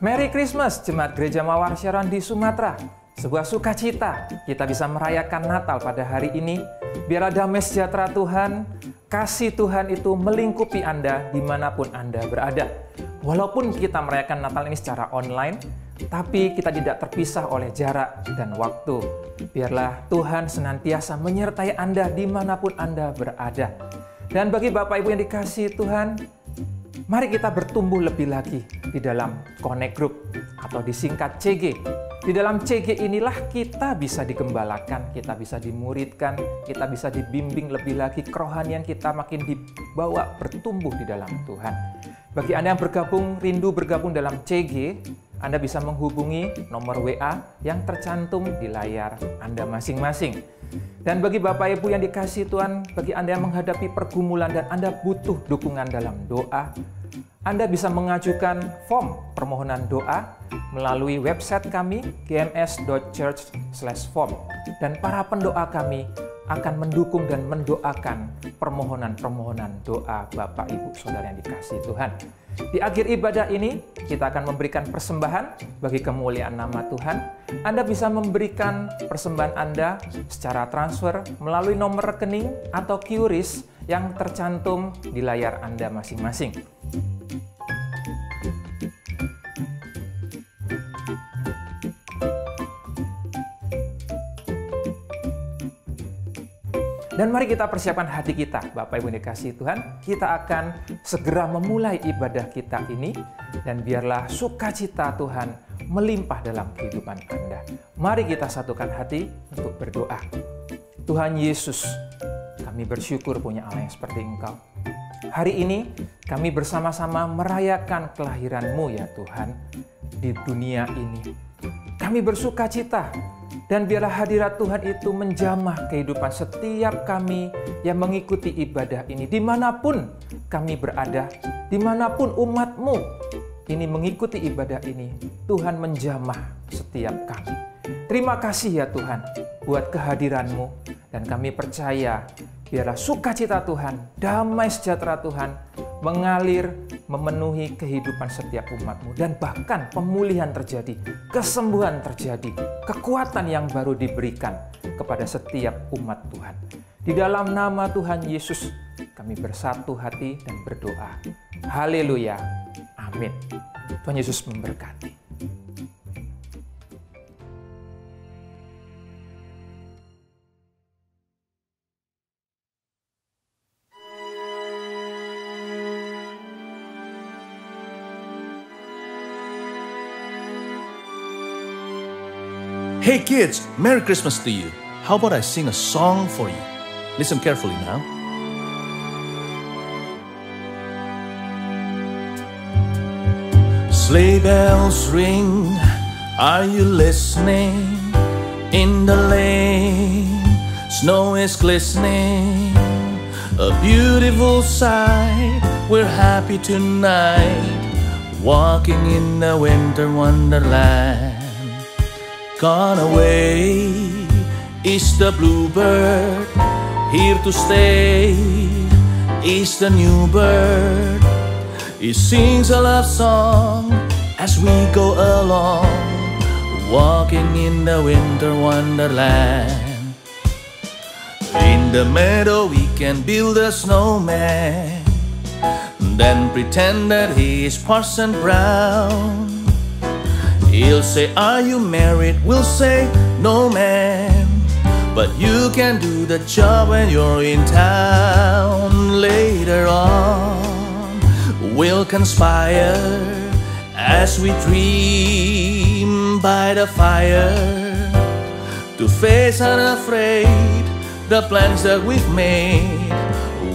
Merry Christmas, Jemaat Gereja Mawar Sharon di Sumatera. Sebuah sukacita kita bisa merayakan Natal pada hari ini. Biarlah damai sejahtera Tuhan, kasih Tuhan itu melingkupi Anda dimanapun Anda berada. Walaupun kita merayakan Natal ini secara online, tapi kita tidak terpisah oleh jarak dan waktu. Biarlah Tuhan senantiasa menyertai Anda dimanapun Anda berada. Dan bagi Bapak Ibu yang dikasihi Tuhan, mari kita bertumbuh lebih lagi di dalam Connect Group atau disingkat CG. Di dalam CG inilah kita bisa digembalakan, kita bisa dimuridkan, kita bisa dibimbing lebih lagi, kerohanian kita makin dibawa bertumbuh di dalam Tuhan. Bagi Anda yang rindu bergabung dalam CG, Anda bisa menghubungi nomor WA yang tercantum di layar Anda masing-masing. Dan bagi Bapak Ibu yang dikasihi Tuhan, bagi Anda yang menghadapi pergumulan dan Anda butuh dukungan dalam doa, Anda bisa mengajukan form permohonan doa melalui website kami gms.church/form, dan para pendoa kami akan mendukung dan mendoakan permohonan-permohonan doa Bapak Ibu Saudara yang dikasihi Tuhan. Di akhir ibadah ini, kita akan memberikan persembahan bagi kemuliaan nama Tuhan. Anda bisa memberikan persembahan Anda secara transfer melalui nomor rekening atau QRIS yang tercantum di layar Anda masing-masing. Dan mari kita persiapkan hati kita, Bapak Ibu yang dikasihi Tuhan. Kita akan segera memulai ibadah kita ini, dan biarlah sukacita Tuhan melimpah dalam kehidupan Anda. Mari kita satukan hati untuk berdoa. Tuhan Yesus, kami bersyukur punya Allah yang seperti Engkau. Hari ini kami bersama-sama merayakan kelahiran-Mu ya Tuhan di dunia ini. Kami bersukacita. Dan biarlah hadirat Tuhan itu menjamah kehidupan setiap kami yang mengikuti ibadah ini. Dimanapun kami berada, dimanapun umat-Mu ini mengikuti ibadah ini, Tuhan menjamah setiap kami. Terima kasih ya Tuhan buat kehadiran-Mu. Dan kami percaya biarlah sukacita Tuhan, damai sejahtera Tuhan mengalir, memenuhi kehidupan setiap umat-Mu. Dan bahkan pemulihan terjadi, kesembuhan terjadi, kekuatan yang baru diberikan kepada setiap umat Tuhan. Di dalam nama Tuhan Yesus, kami bersatu hati dan berdoa. Haleluya. Amin. Tuhan Yesus memberkati. Hey kids, Merry Christmas to you. How about I sing a song for you? Listen carefully now. Sleigh bells ring, are you listening? In the lane, snow is glistening. A beautiful sight, we're happy tonight, walking in the winter wonderland. Gone away is the bluebird, here to stay is the new bird. He sings a love song as we go along, walking in the winter wonderland. In the meadow we can build a snowman, then pretend that he is Parson Brown. He'll say, are you married? We'll say, no man, but you can do the job when you're in town. Later on, we'll conspire as we dream by the fire, to face unafraid the plans that we've made,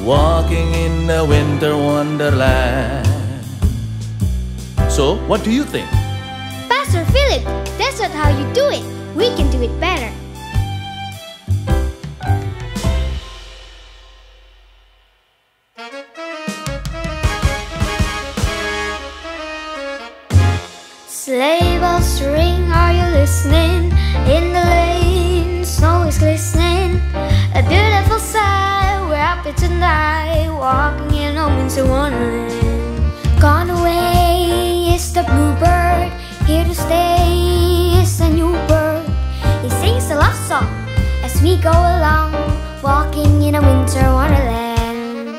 walking in the winter wonderland. So, what do you think? Pastor Philip, that's not how you do it. We can do it better. Sleigh bells ring, are you listening? In the lane, snow is glistening. A beautiful sight, we're happy tonight, walking in a winter wonderland. Gone away is the bluebird, we go along, walking in a winter wonderland.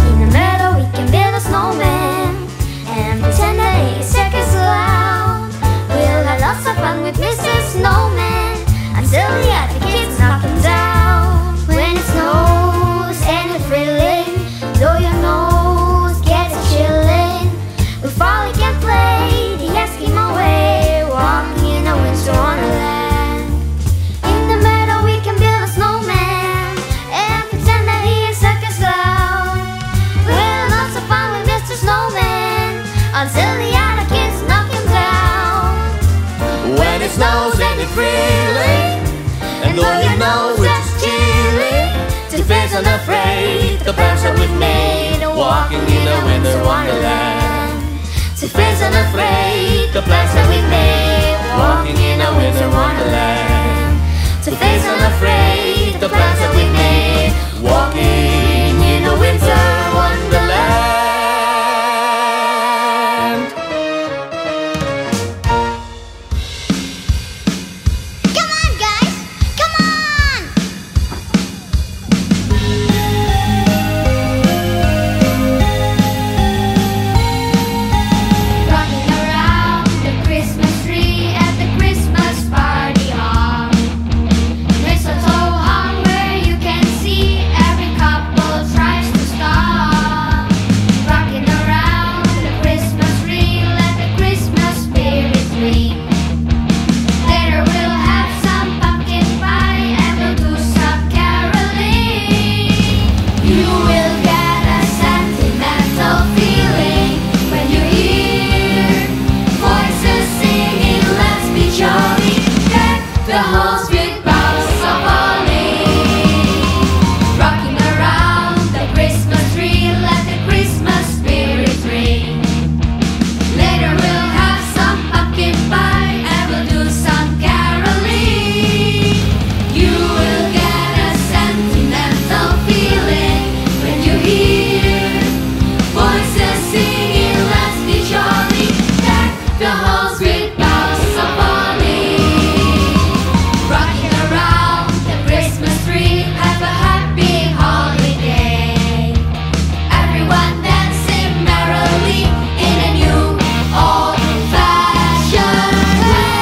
In the meadow we can build a snowman and pretend that he's circus clown. We'll have lots of fun with Mr. Snowman until the other kids knock him down. When it snows and it's thrilling, though your nose gets chilling, we finally can play the Eskimo way, walking in a winter wonderland. In the meadow we can build a snowman and pretend that he is circus clown. We'll have lots of fun with Mr. Snowman until the other kids knock him down. When it snows and it's thrilling, and though your nose is chilling, to face unafraid the plans that we've made, walking in a winter wonderland. To face unafraid the plans that we've made, Walking in a winter wonderland. to face unafraid The plans that we've made, walking in a winter wonderland. Come on, guys! Come on! Rocking around the Christmas tree at the Christmas party hall. Mistletoe hung where you can see every couple tries to stop. Rocking around the Christmas tree, let the Christmas spirit ring. Later we'll have some pumpkin pie and we'll do some caroling. You will get a sentimental feeling when you hear voices singing, let's be jolly. Deck the halls with boughs of holly. Rocking around the Christmas tree, let the Christmas spirit ring. Later we'll have some pumpkin pie and we'll do some caroling. You will get a sentimental feeling when you hear voices singing, let's be jolly. Deck the halls with boughs of holly. Rocking around the Christmas tree, have a happy holiday. Everyone dancing merrily in a new old-fashioned way.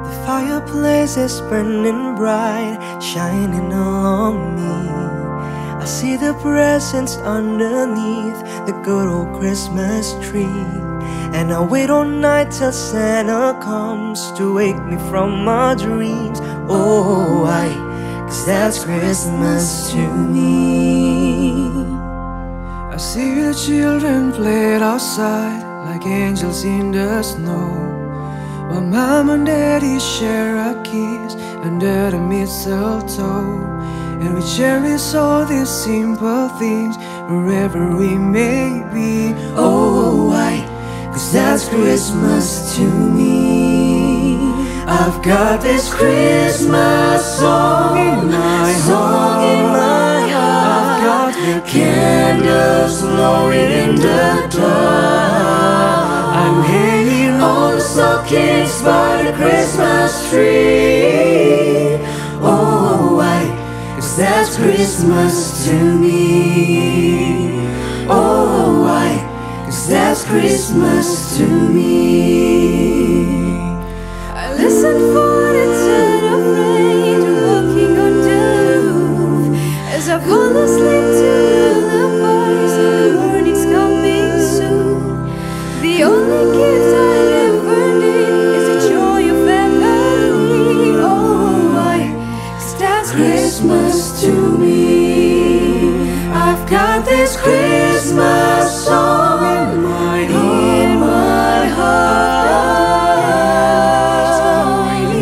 The fireplace is burning bright, shining along me. I see the presents underneath the good old Christmas tree. And I wait all night till Santa comes to wake me from my dreams. Oh, why? 'Cause that's Christmas to me. I see the children played outside like angels in the snow, while Mom and Daddy share a kiss under the mistletoe. And we cherish all these simple things wherever we may be. Oh, why? 'Cause that's Christmas to me. I've got this Christmas song in my heart. I've got the candles glowing in the dark. I'm hanging all the stockings by the Christmas tree. Oh, why? 'Cause that's Christmas to me. Oh, why? 'Cause that's Christmas to me. I listen for the sound of rain walking on the roof as I fall asleep to the voice. The morning's coming soon. The only gift I ever need is the joy of family. Oh, why? 'Cause that's Christmas to me. I've got this Christmas song in my heart.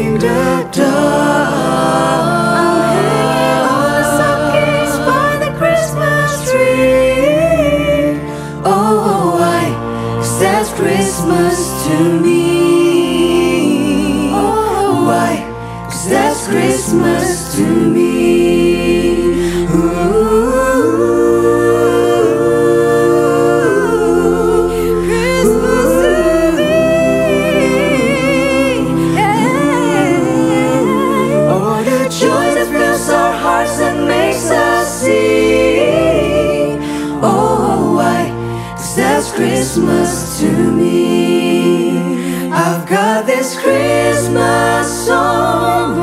In the dark, I'm hanging all the stockings by the Christmas tree. Oh, why? 'Cause that's Christmas to me. Oh, why? 'Cause that's Christmas to me. Christmas to me. Oh, the joy that fills our hearts and makes us sing. Oh, why? 'Cause that's Christmas to me. I've got this Christmas song.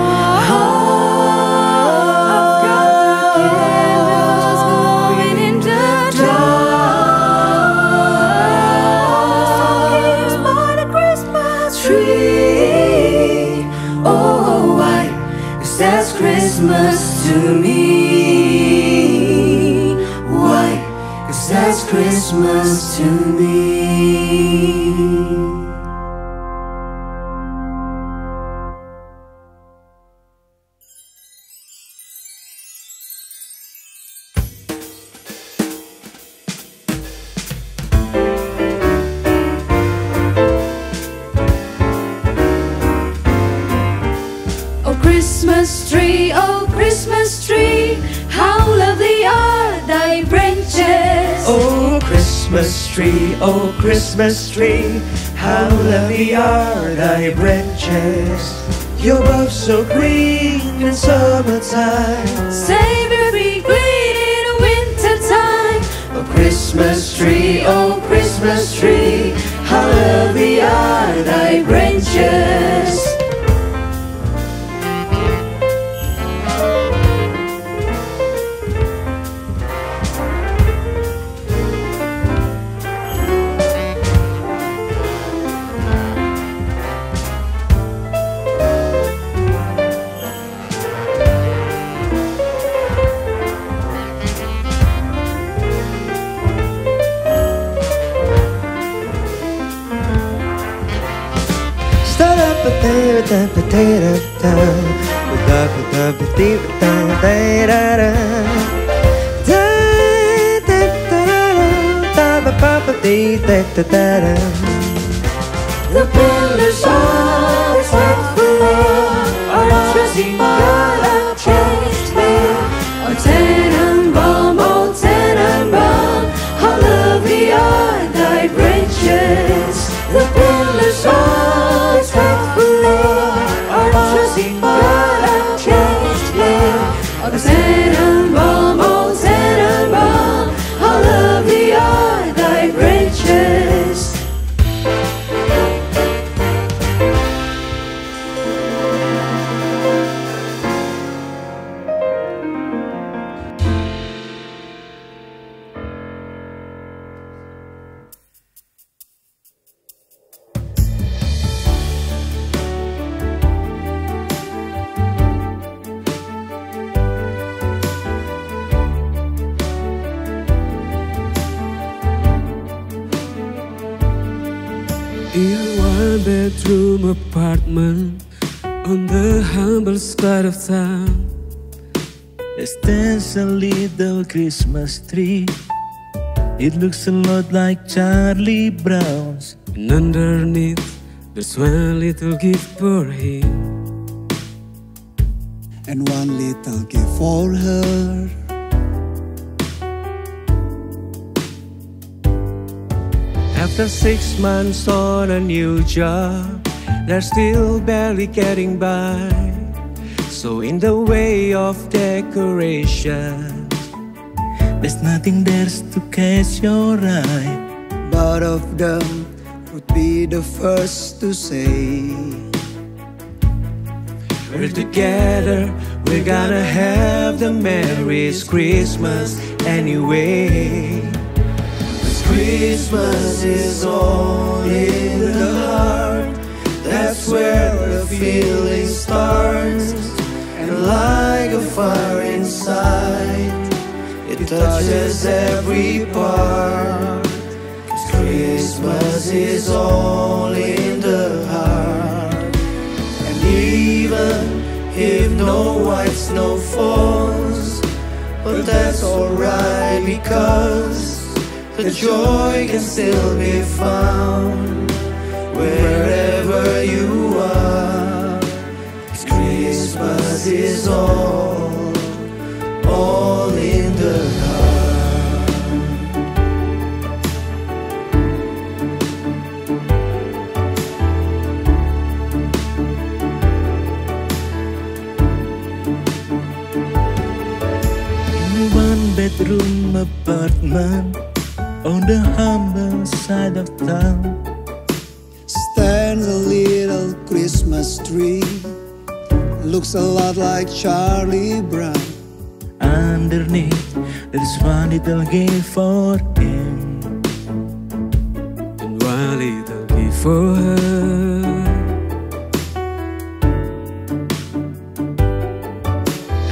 I've got the candles glowing in the dark. Songs by the Christmas tree. Oh, why? 'Cause that's Christmas to me. Why? 'Cause that's Christmas to me. Oh Christmas tree, how lovely are thy branches. Oh Christmas tree, how lovely are thy branches. Your boughs so green in summertime, Save every green in winter time. oh Christmas tree, how lovely are thy branches. The pillars are faithful, our trusting God, our changed here. Oh Tenenbaum, how lovely are thy branches. The pillars are faithful, our trusting God, our changed here. Oh Tenenbaum, how lovely are thy branches. In a one-bedroom apartment on the humble side of town, there stands a little Christmas tree. It looks a lot like Charlie Brown's. and underneath there's one little gift for him. And one little gift for her. After 6 months on a new job, they're still barely getting by. So in the way of decorations, There's nothing there to catch your eye. Both of them would be the first to say, we're together, we're gonna have the merriest Christmas anyway. Christmas is all in the heart. That's where the feeling starts. And like a fire inside, it touches every part. 'Cause Christmas is all in the heart. And even if no white snow falls, but that's alright, because the joy can still be found wherever you are. 'Cause Christmas is all in the heart. In a one-bedroom apartment on the humble side of town stands a little Christmas tree. Looks a lot like Charlie Brown. Underneath there's one little gift for him and one little gift for her.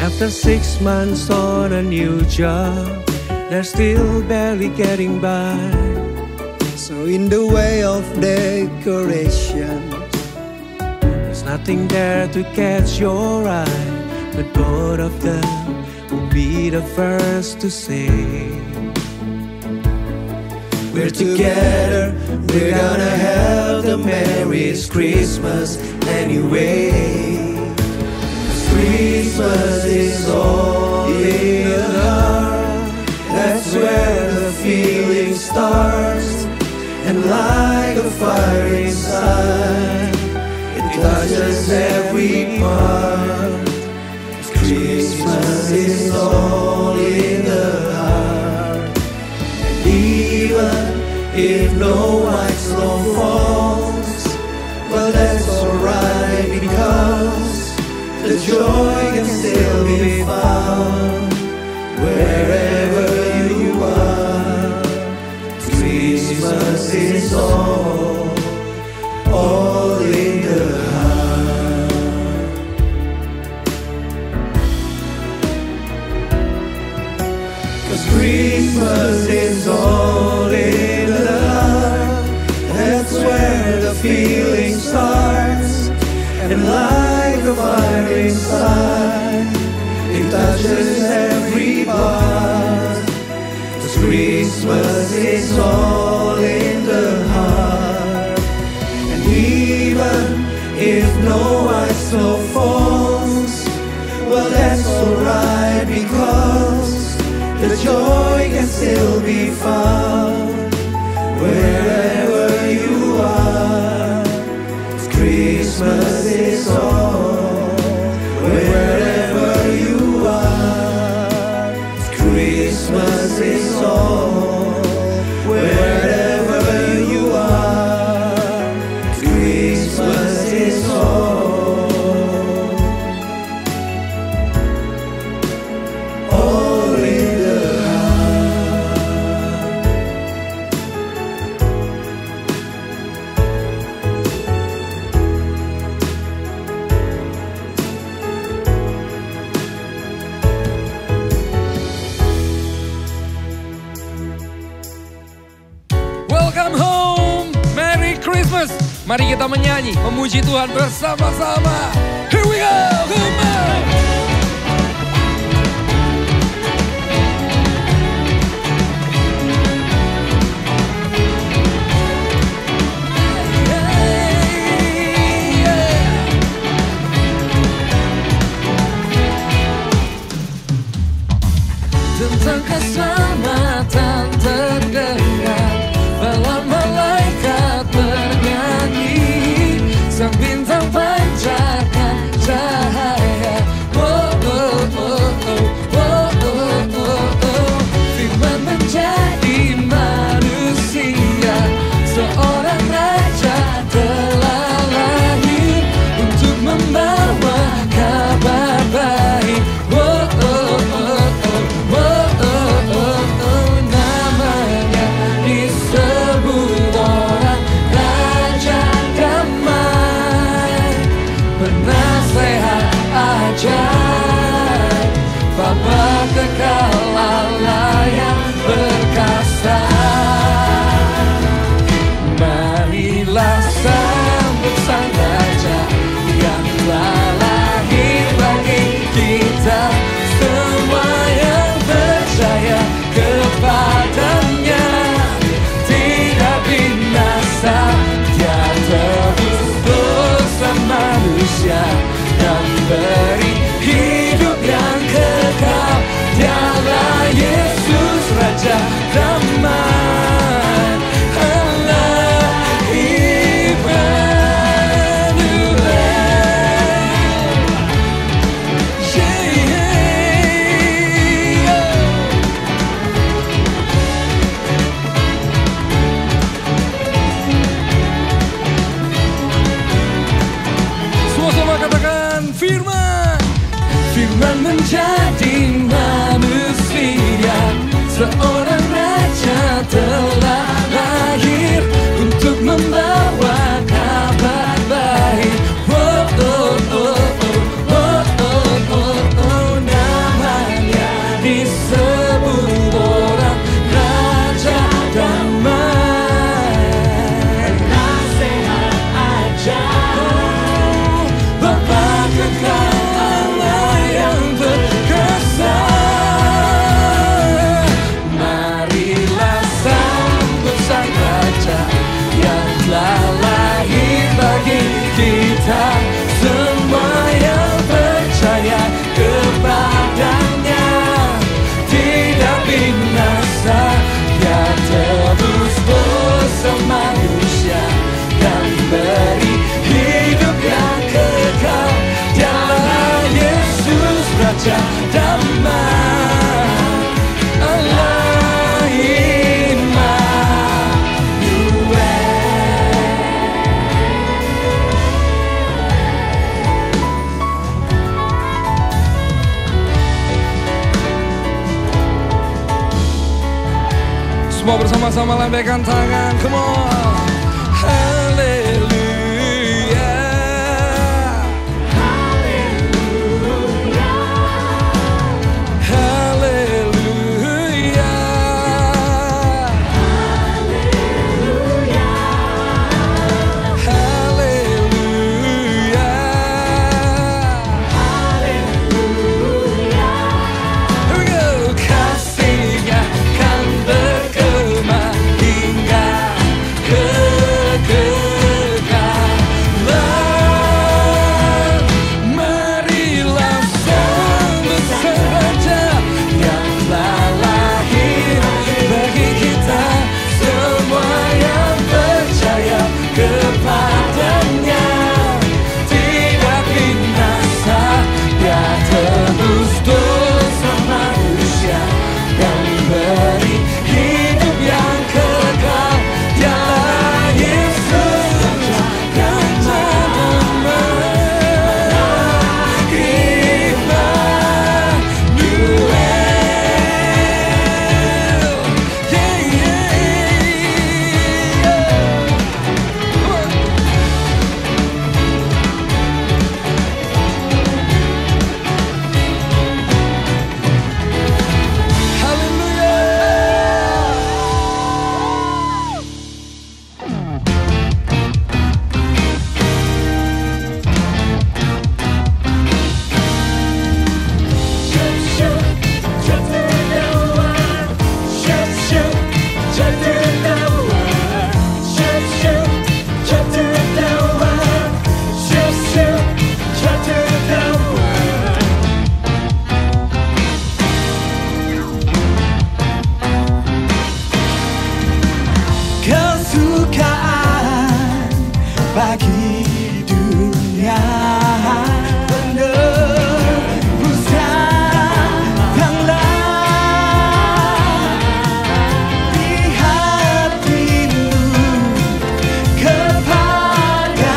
After 6 months on a new job, they're still barely getting by. So in the way of decoration, There's nothing there to catch your eye, but both of them will be the first to say, We're together, we're gonna have the merriest Christmas anyway. 'Cause Christmas is all in the heart. That's where the feeling starts. And like a fire inside, it touches every part. 'Cause Christmas is all in the heart. And even if no white snow falls, well, that's alright, because the joy can still be found wherever you are. Christmas is all in the heart. 'Cause Christmas is all in the heart. That's where the feeling starts. And like a fire inside, it touches every part. 'Cause Christmas is all in the heart. And even if no white snow falls, well, that's alright, because the joy can still be found wherever you are. 'Cause Christmas is all wherever you are. 'Cause Christmas is all wherever you are. 'Cause Christmas is all in the heart. Welcome home, Merry Christmas. Mari kita menyanyi, memuji Tuhan bersama-sama. Here we go, come on. Tentang keselamatan terdengar bala malaikat bernyanyi, sang bintang pancarkan cahaya. seorang raja telah lahir untuk membawa kabar baik. Oh, oh, oh, oh, oh, oh, oh, namanya disebut orang Raja Damai. Nasihat aja, Bapa kekal Allah yang perkasa. Marilah sambut sang Raja yang telah lahir bagi kita semua yang percaya kepadanya. Tidak binasa, dia tebus dosa manusia dan beri hidup yang kekal. Dialah Yesus Raja Damai, Allah Immanuel. Semua bersama-sama lambaikan tangan, come on. Haleluya, haleluya, haleluya, haleluya, haleluya, haleluya. Here we go. Kasihnya kan bergema hingga kekekalan. Marilah sambut sang Raja yang telah lahir bagi kita semua yang percaya kepadanya. Tidak binasa, dia tebus dosa manusia dan beri hidup yang kekal. Dialah Yesus yang kesukaan bagi dunia. Menebus datanglah di hatimu kepadanya.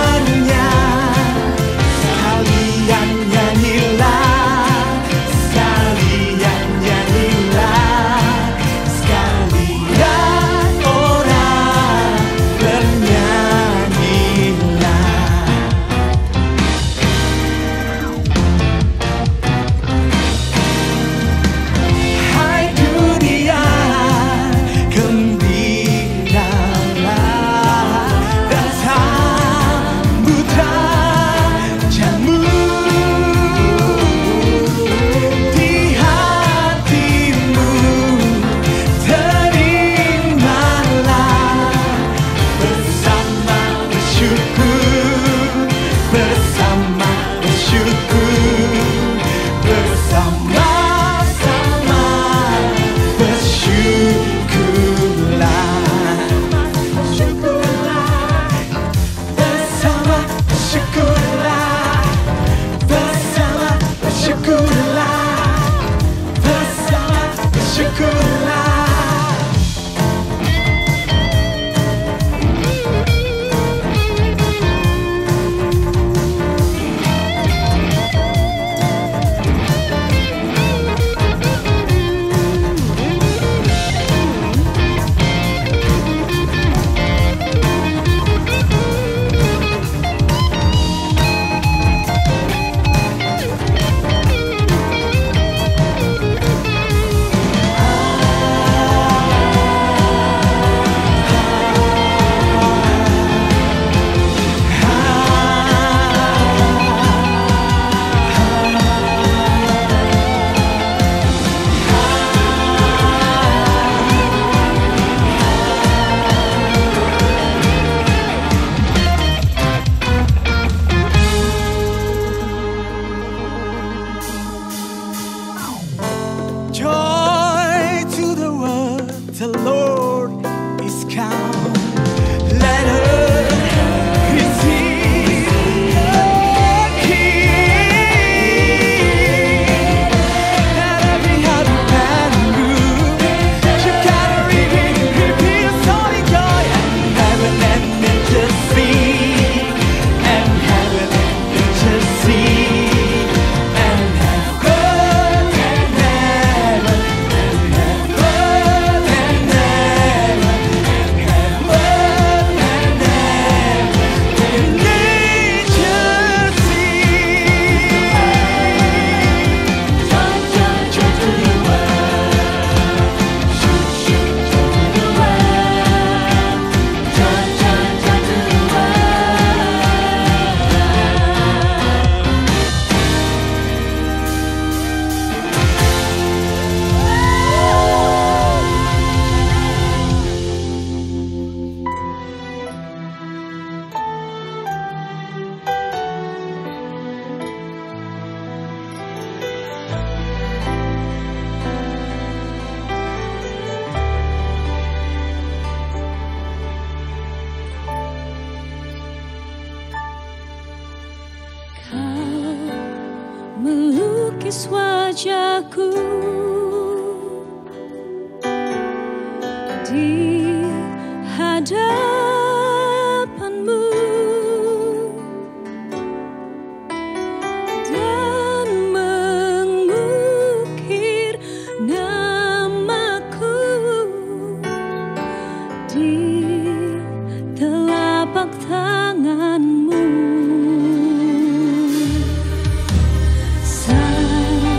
Sekalian nyanyilah, sekalian nyanyilah, sekalian orang bernyanyilah. wajahku di hadapanmu dan mengukir namaku di telapak tanganmu. Sampai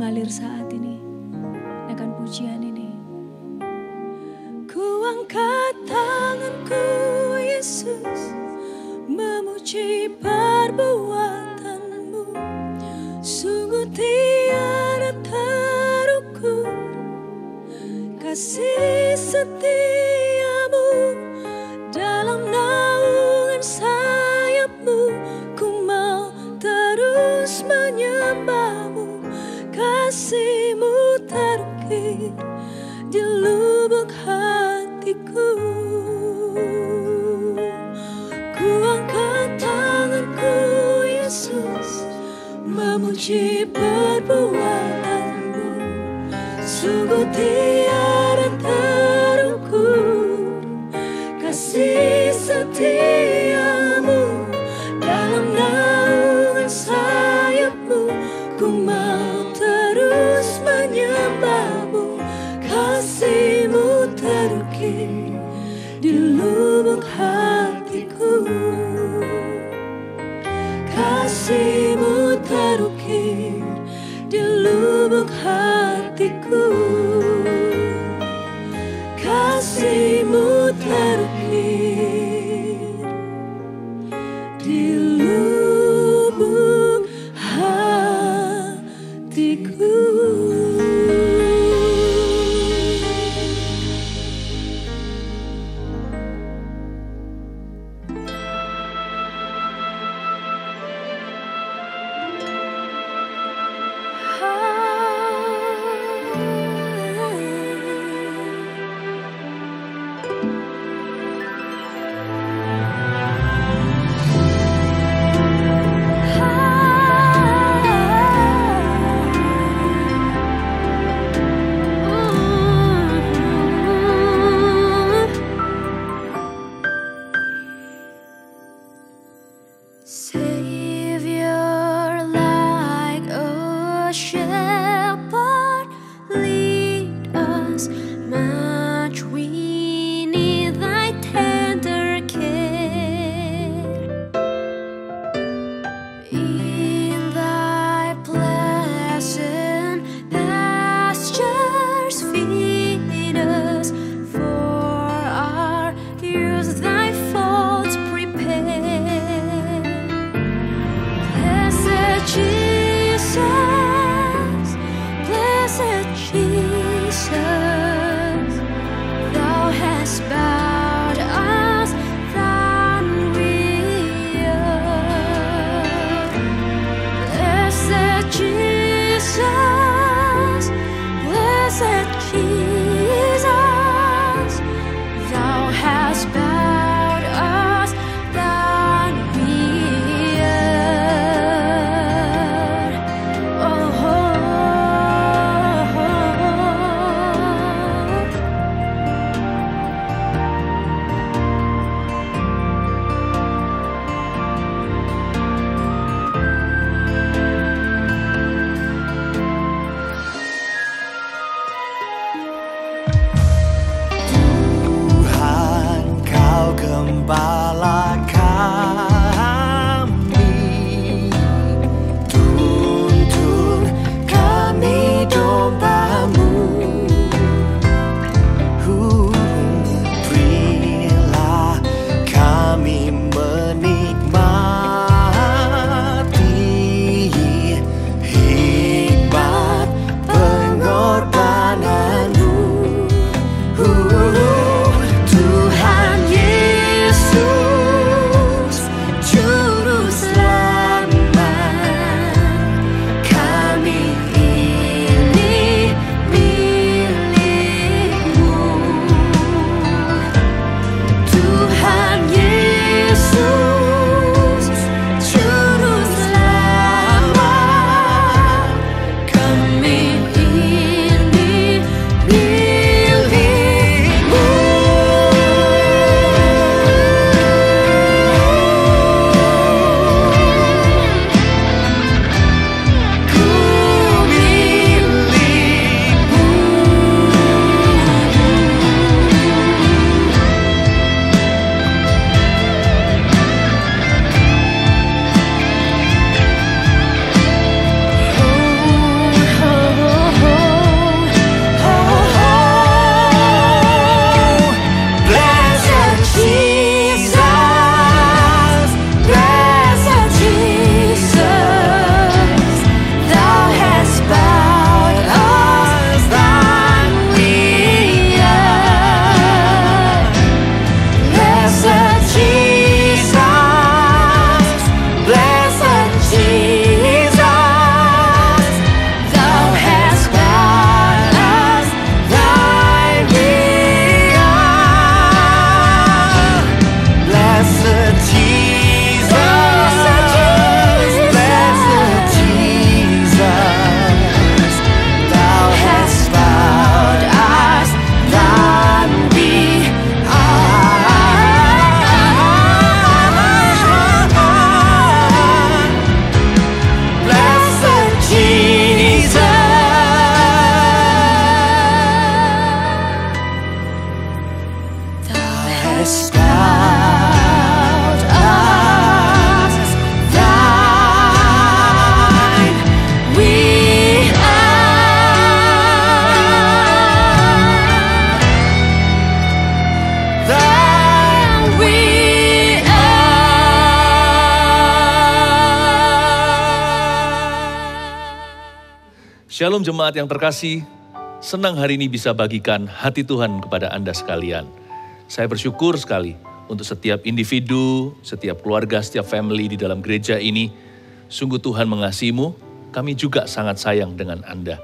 mengalir saat ini dengan pujian ini. Ku angkat tanganku Yesus, memuji perbuatanmu. Sungguh tiada terukur kasih setiamu. Dalam naungan sayapmu ku mau terus menyembahmu. Kasihmu terukir di lubuk hatiku. Ku angkat tanganku Yesus, memuji perbuatanmu. Sungguh tiada terukur kasih setiamu. Dalam naungan sayapmu ku mau terus menyembahmu. Kasihmu terukir di lubuk hatiku. Kasihmu terukir di lubuk hatiku. Kasihmu terukir di lubuk hatiku. Savior, like a shepherd, lead us. Much we need thy tender care. In thy pleasant pastures feed us. For our use thy folds prepare. Jesus, blessed Jesus, thou hast bowed us than we are. Blessed Jesus, blessed Jesus, thou hast bowed us than we are. Tuhan, Kau gembala kami, tuntun kami domba-Mu. Berilah kami menikmati hikmat pengorbanan-Mu. Tuhan Yesus, Shalom jemaat yang terkasih, senang hari ini bisa bagikan hati Tuhan kepada Anda sekalian. Saya bersyukur sekali untuk setiap individu, setiap keluarga, setiap family di dalam gereja ini. Sungguh Tuhan mengasihimu, kami juga sangat sayang dengan Anda.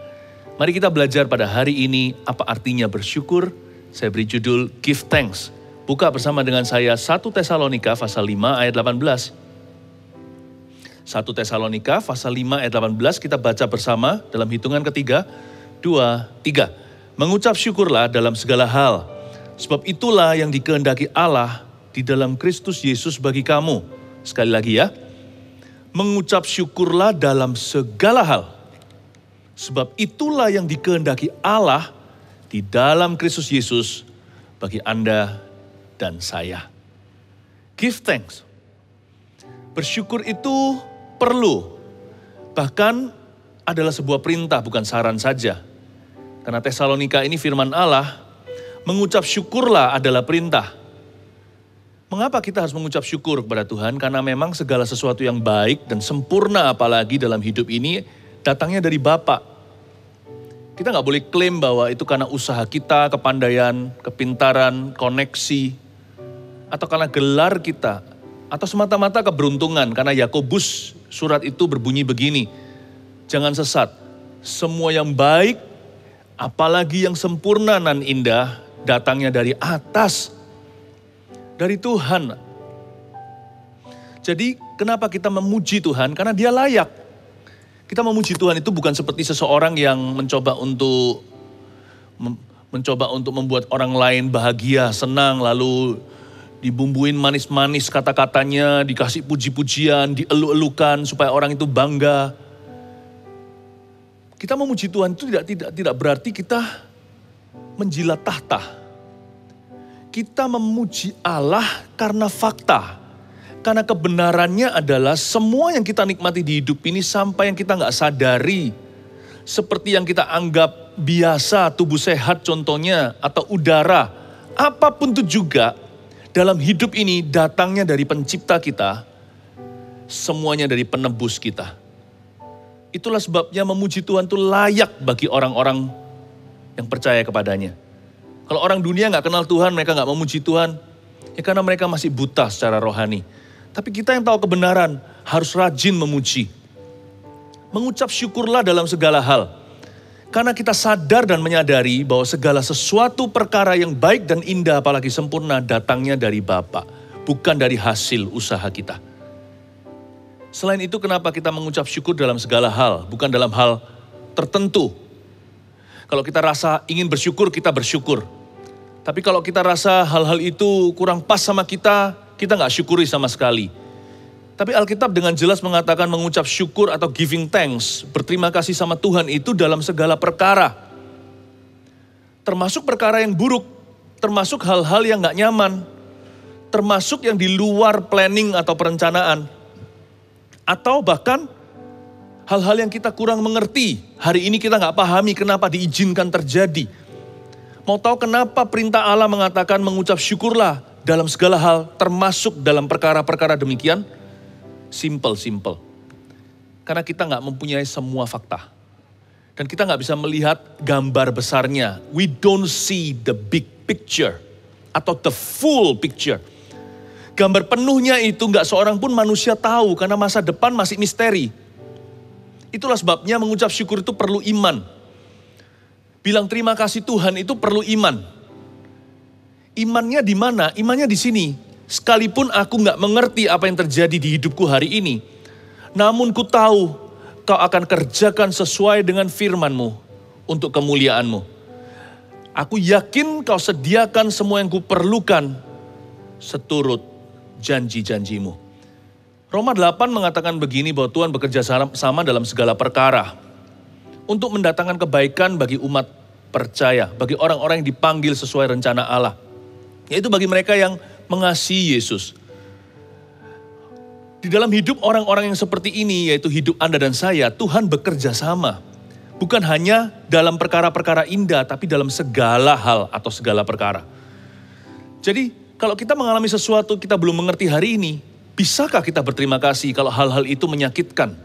Mari kita belajar pada hari ini apa artinya bersyukur. Saya beri judul Give Thanks. Buka bersama dengan saya 1 Tesalonika pasal 5 ayat 18. 1 Tesalonika pasal 5 ayat 18 kita baca bersama dalam hitungan ketiga, 2, 3. Mengucap syukurlah dalam segala hal, sebab itulah yang dikehendaki Allah di dalam Kristus Yesus bagi kamu. Sekali lagi ya, mengucap syukurlah dalam segala hal, sebab itulah yang dikehendaki Allah di dalam Kristus Yesus bagi Anda dan saya. Give thanks. Bersyukur itu perlu, bahkan adalah sebuah perintah, bukan saran saja. Karena Tesalonika ini firman Allah, mengucap syukurlah adalah perintah. Mengapa kita harus mengucap syukur kepada Tuhan? Karena memang segala sesuatu yang baik dan sempurna apalagi dalam hidup ini datangnya dari Bapa. Kita nggak boleh klaim bahwa itu karena usaha kita, kepandaian, kepintaran, koneksi, atau karena gelar kita, atau semata-mata keberuntungan. Karena Yakobus surat itu berbunyi begini, jangan sesat, semua yang baik, apalagi yang sempurna dan indah, datangnya dari atas, dari Tuhan. Jadi kenapa kita memuji Tuhan? Karena Dia layak. Kita memuji Tuhan itu bukan seperti seseorang yang mencoba untuk membuat orang lain bahagia, senang, lalu dibumbuin manis-manis kata-katanya, dikasih puji-pujian, dielu-elukan supaya orang itu bangga. Kita memuji Tuhan itu tidak berarti kita menjilat tahta. Kita memuji Allah karena fakta. Karena kebenarannya adalah semua yang kita nikmati di hidup ini sampai yang kita nggak sadari. Seperti yang kita anggap biasa, tubuh sehat contohnya, atau udara. Apapun itu juga, dalam hidup ini datangnya dari pencipta kita, semuanya dari penebus kita. Itulah sebabnya memuji Tuhan itu layak bagi orang-orang yang percaya kepadanya. Kalau orang dunia gak kenal Tuhan, mereka gak memuji Tuhan, ya karena mereka masih buta secara rohani. Tapi kita yang tahu kebenaran harus rajin memuji. Mengucap syukurlah dalam segala hal. Karena kita sadar dan menyadari bahwa segala sesuatu perkara yang baik dan indah apalagi sempurna datangnya dari Bapa, bukan dari hasil usaha kita. Selain itu kenapa kita mengucap syukur dalam segala hal, bukan dalam hal tertentu. Kalau kita rasa ingin bersyukur, kita bersyukur. Tapi kalau kita rasa hal-hal itu kurang pas sama kita nggak syukuri sama sekali. Tapi Alkitab dengan jelas mengatakan mengucap syukur atau giving thanks, berterima kasih sama Tuhan itu dalam segala perkara. Termasuk perkara yang buruk, termasuk hal-hal yang gak nyaman, termasuk yang di luar planning atau perencanaan. Atau bahkan hal-hal yang kita kurang mengerti, hari ini kita gak pahami kenapa diizinkan terjadi. Mau tahu kenapa perintah Allah mengatakan mengucap syukurlah dalam segala hal, termasuk dalam perkara-perkara demikian? Simple. Karena kita nggak mempunyai semua fakta. Dan kita nggak bisa melihat gambar besarnya. We don't see the big picture. Atau the full picture. Gambar penuhnya itu nggak seorang pun manusia tahu. Karena masa depan masih misteri. Itulah sebabnya mengucap syukur itu perlu iman. Bilang terima kasih Tuhan itu perlu iman. Imannya di mana? Imannya di sini. Sekalipun aku gak mengerti apa yang terjadi di hidupku hari ini, namun ku tahu kau akan kerjakan sesuai dengan firman-Mu untuk kemuliaan-Mu. Aku yakin kau sediakan semua yang ku perlukan seturut janji-janji-Mu. Roma 8 mengatakan begini bahwa Tuhan bekerja sama dalam segala perkara untuk mendatangkan kebaikan bagi umat percaya, bagi orang-orang yang dipanggil sesuai rencana Allah. Yaitu bagi mereka yang mengasihi Yesus. Di dalam hidup orang-orang yang seperti ini, yaitu hidup Anda dan saya, Tuhan bekerja sama. Bukan hanya dalam perkara-perkara indah, tapi dalam segala hal atau segala perkara. Jadi, kalau kita mengalami sesuatu kita belum mengerti hari ini, bisakah kita berterima kasih kalau hal-hal itu menyakitkan?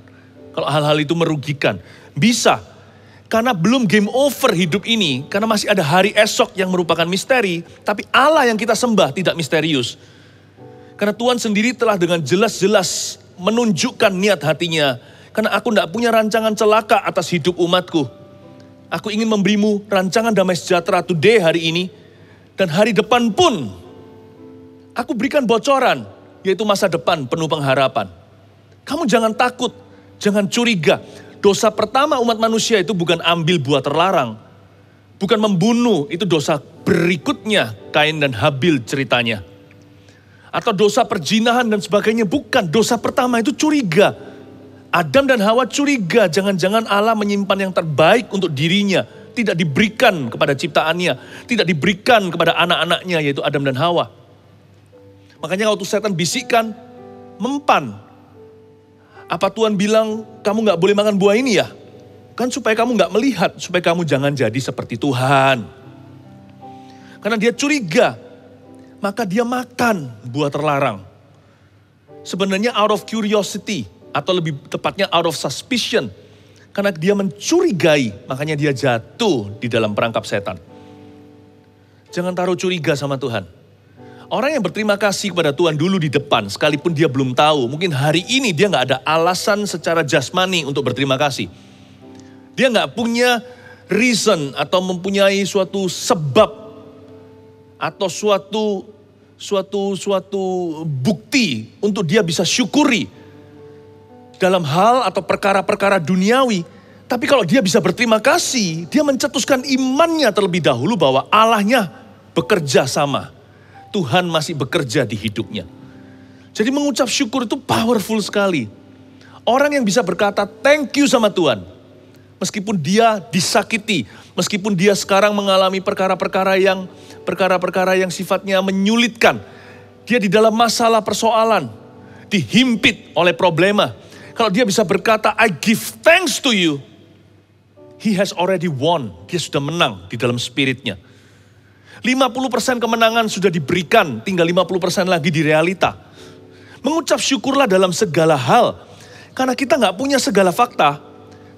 Kalau hal-hal itu merugikan? Bisa. Karena belum game over hidup ini, karena masih ada hari esok yang merupakan misteri, tapi Allah yang kita sembah tidak misterius. Karena Tuhan sendiri telah dengan jelas-jelas menunjukkan niat hatinya. Karena aku tidak punya rancangan celaka atas hidup umatku. Aku ingin memberimu rancangan damai sejahtera today hari ini. Dan hari depan pun, aku berikan bocoran, yaitu masa depan penuh pengharapan. Kamu jangan takut, jangan curiga. Dosa pertama umat manusia itu bukan ambil buah terlarang. Bukan membunuh, itu dosa berikutnya Kain dan Habil ceritanya. Atau dosa perzinahan dan sebagainya, bukan. Dosa pertama itu curiga. Adam dan Hawa curiga, jangan-jangan Allah menyimpan yang terbaik untuk dirinya. Tidak diberikan kepada ciptaannya, tidak diberikan kepada anak-anaknya yaitu Adam dan Hawa. Makanya waktu setan bisikkan, mempan. Apa Tuhan bilang kamu gak boleh makan buah ini ya? Kan supaya kamu gak melihat, supaya kamu jangan jadi seperti Tuhan. Karena dia curiga, maka dia makan buah terlarang. Sebenarnya out of curiosity, atau lebih tepatnya out of suspicion. Karena dia mencurigai, makanya dia jatuh di dalam perangkap setan. Jangan taruh curiga sama Tuhan. Orang yang berterima kasih kepada Tuhan dulu di depan, sekalipun dia belum tahu, mungkin hari ini dia gak ada alasan secara jasmani untuk berterima kasih. Dia gak punya reason atau mempunyai suatu sebab atau suatu bukti untuk dia bisa syukuri dalam hal atau perkara-perkara duniawi. Tapi kalau dia bisa berterima kasih, dia mencetuskan imannya terlebih dahulu bahwa Allahnya bekerja sama. Tuhan masih bekerja di hidupnya. Jadi mengucap syukur itu powerful sekali. Orang yang bisa berkata thank you sama Tuhan, meskipun dia disakiti, meskipun dia sekarang mengalami perkara-perkara yang sifatnya menyulitkan. Dia di dalam masalah persoalan, dihimpit oleh problema. Kalau dia bisa berkata, I give thanks to you. He has already won. Dia sudah menang di dalam spiritnya. 50% kemenangan sudah diberikan, tinggal 50% lagi di realita. Mengucap syukurlah dalam segala hal. Karena kita gak punya segala fakta,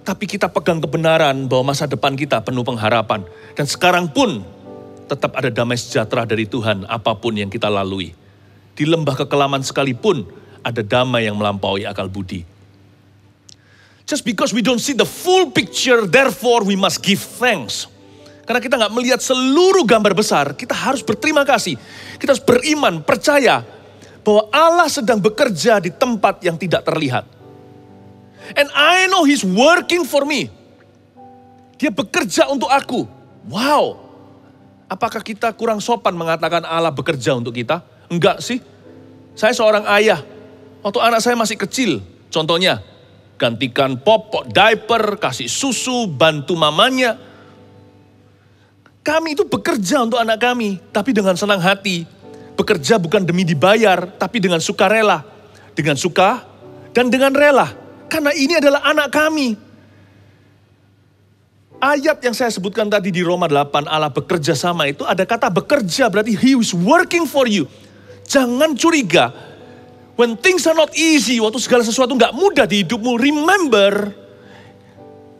tapi kita pegang kebenaran bahwa masa depan kita penuh pengharapan. Dan sekarang pun tetap ada damai sejahtera dari Tuhan apapun yang kita lalui. Di lembah kekelaman sekalipun ada damai yang melampaui akal budi. Just because we don't see the full picture, therefore we must give thanks. Karena kita gak melihat seluruh gambar besar, kita harus berterima kasih. Kita harus beriman, percaya bahwa Allah sedang bekerja di tempat yang tidak terlihat. And I know He's working for me. Dia bekerja untuk aku. Wow. Apakah kita kurang sopan mengatakan Allah bekerja untuk kita? Enggak sih. Saya seorang ayah. Waktu anak saya masih kecil, contohnya, gantikan popok, diaper, kasih susu, bantu mamanya. Kami itu bekerja untuk anak kami, tapi dengan senang hati. Bekerja bukan demi dibayar, tapi dengan sukarela. Dengan suka dan dengan rela. Karena ini adalah anak kami. Ayat yang saya sebutkan tadi di Roma 8, Allah bekerja sama itu ada kata bekerja, berarti He is working for you. Jangan curiga. When things are not easy, waktu segala sesuatu gak mudah di hidupmu, remember,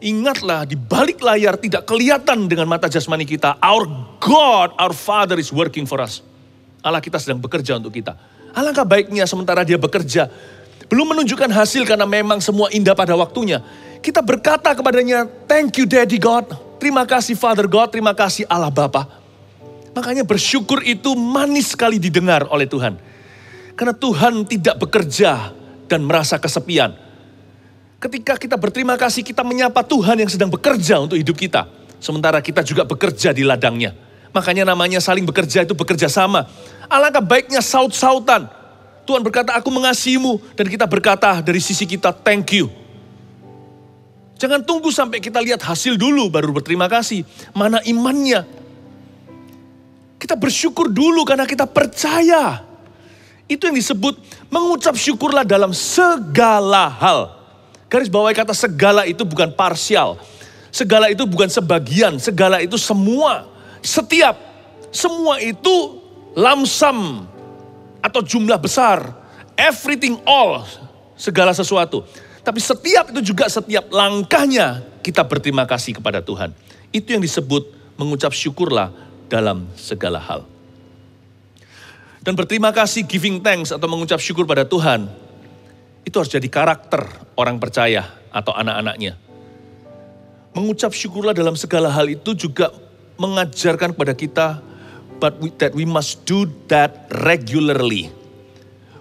ingatlah di balik layar tidak kelihatan dengan mata jasmani kita. Our God, our Father is working for us. Allah kita sedang bekerja untuk kita. Alangkah baiknya sementara dia bekerja, belum menunjukkan hasil karena memang semua indah pada waktunya. Kita berkata kepadanya, thank you Daddy God, terima kasih Father God, terima kasih Allah Bapa. Makanya bersyukur itu manis sekali didengar oleh Tuhan. Karena Tuhan tidak bekerja dan merasa kesepian. Ketika kita berterima kasih, kita menyapa Tuhan yang sedang bekerja untuk hidup kita. Sementara kita juga bekerja di ladangnya. Makanya namanya saling bekerja itu bekerja sama. Alangkah baiknya saut-sautan. Tuhan berkata, aku mengasihimu. Dan kita berkata dari sisi kita, thank you. Jangan tunggu sampai kita lihat hasil dulu baru berterima kasih. Mana imannya? Kita bersyukur dulu karena kita percaya. Itu yang disebut mengucap syukurlah dalam segala hal. Garis bawahi kata segala itu bukan parsial. Segala itu bukan sebagian. Segala itu semua. Setiap. Semua itu lamsam. Atau jumlah besar. Everything all. Segala sesuatu. Tapi setiap itu juga setiap langkahnya kita berterima kasih kepada Tuhan. Itu yang disebut mengucap syukurlah dalam segala hal. Dan berterima kasih, giving thanks atau mengucap syukur pada Tuhan, itu harus jadi karakter orang percaya atau anak-anaknya. Mengucap syukurlah dalam segala hal itu juga mengajarkan kepada kita that we must do that regularly.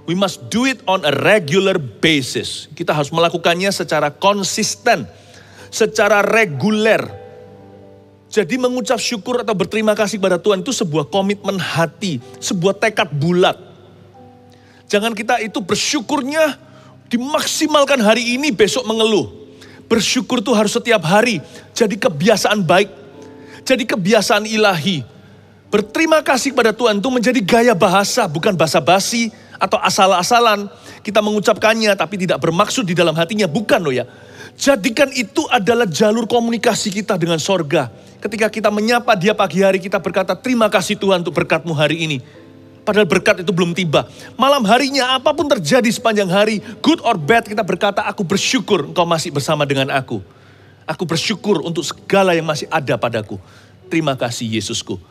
We must do it on a regular basis. Kita harus melakukannya secara konsisten, secara reguler. Jadi mengucap syukur atau berterima kasih kepada Tuhan itu sebuah komitmen hati, sebuah tekad bulat. Jangan kita itu bersyukurnya dimaksimalkan hari ini, besok mengeluh. Bersyukur itu harus setiap hari, jadi kebiasaan baik, jadi kebiasaan ilahi. Berterima kasih kepada Tuhan itu menjadi gaya bahasa, bukan basa-basi atau asal-asalan. Kita mengucapkannya tapi tidak bermaksud di dalam hatinya, bukan loh ya. Jadikan itu adalah jalur komunikasi kita dengan sorga. Ketika kita menyapa dia pagi hari, kita berkata terima kasih Tuhan untuk berkat-Mu hari ini. Padahal berkat itu belum tiba. Malam harinya apapun terjadi sepanjang hari, good or bad, kita berkata aku bersyukur Engkau masih bersama dengan aku. Aku bersyukur untuk segala yang masih ada padaku. Terima kasih Yesusku.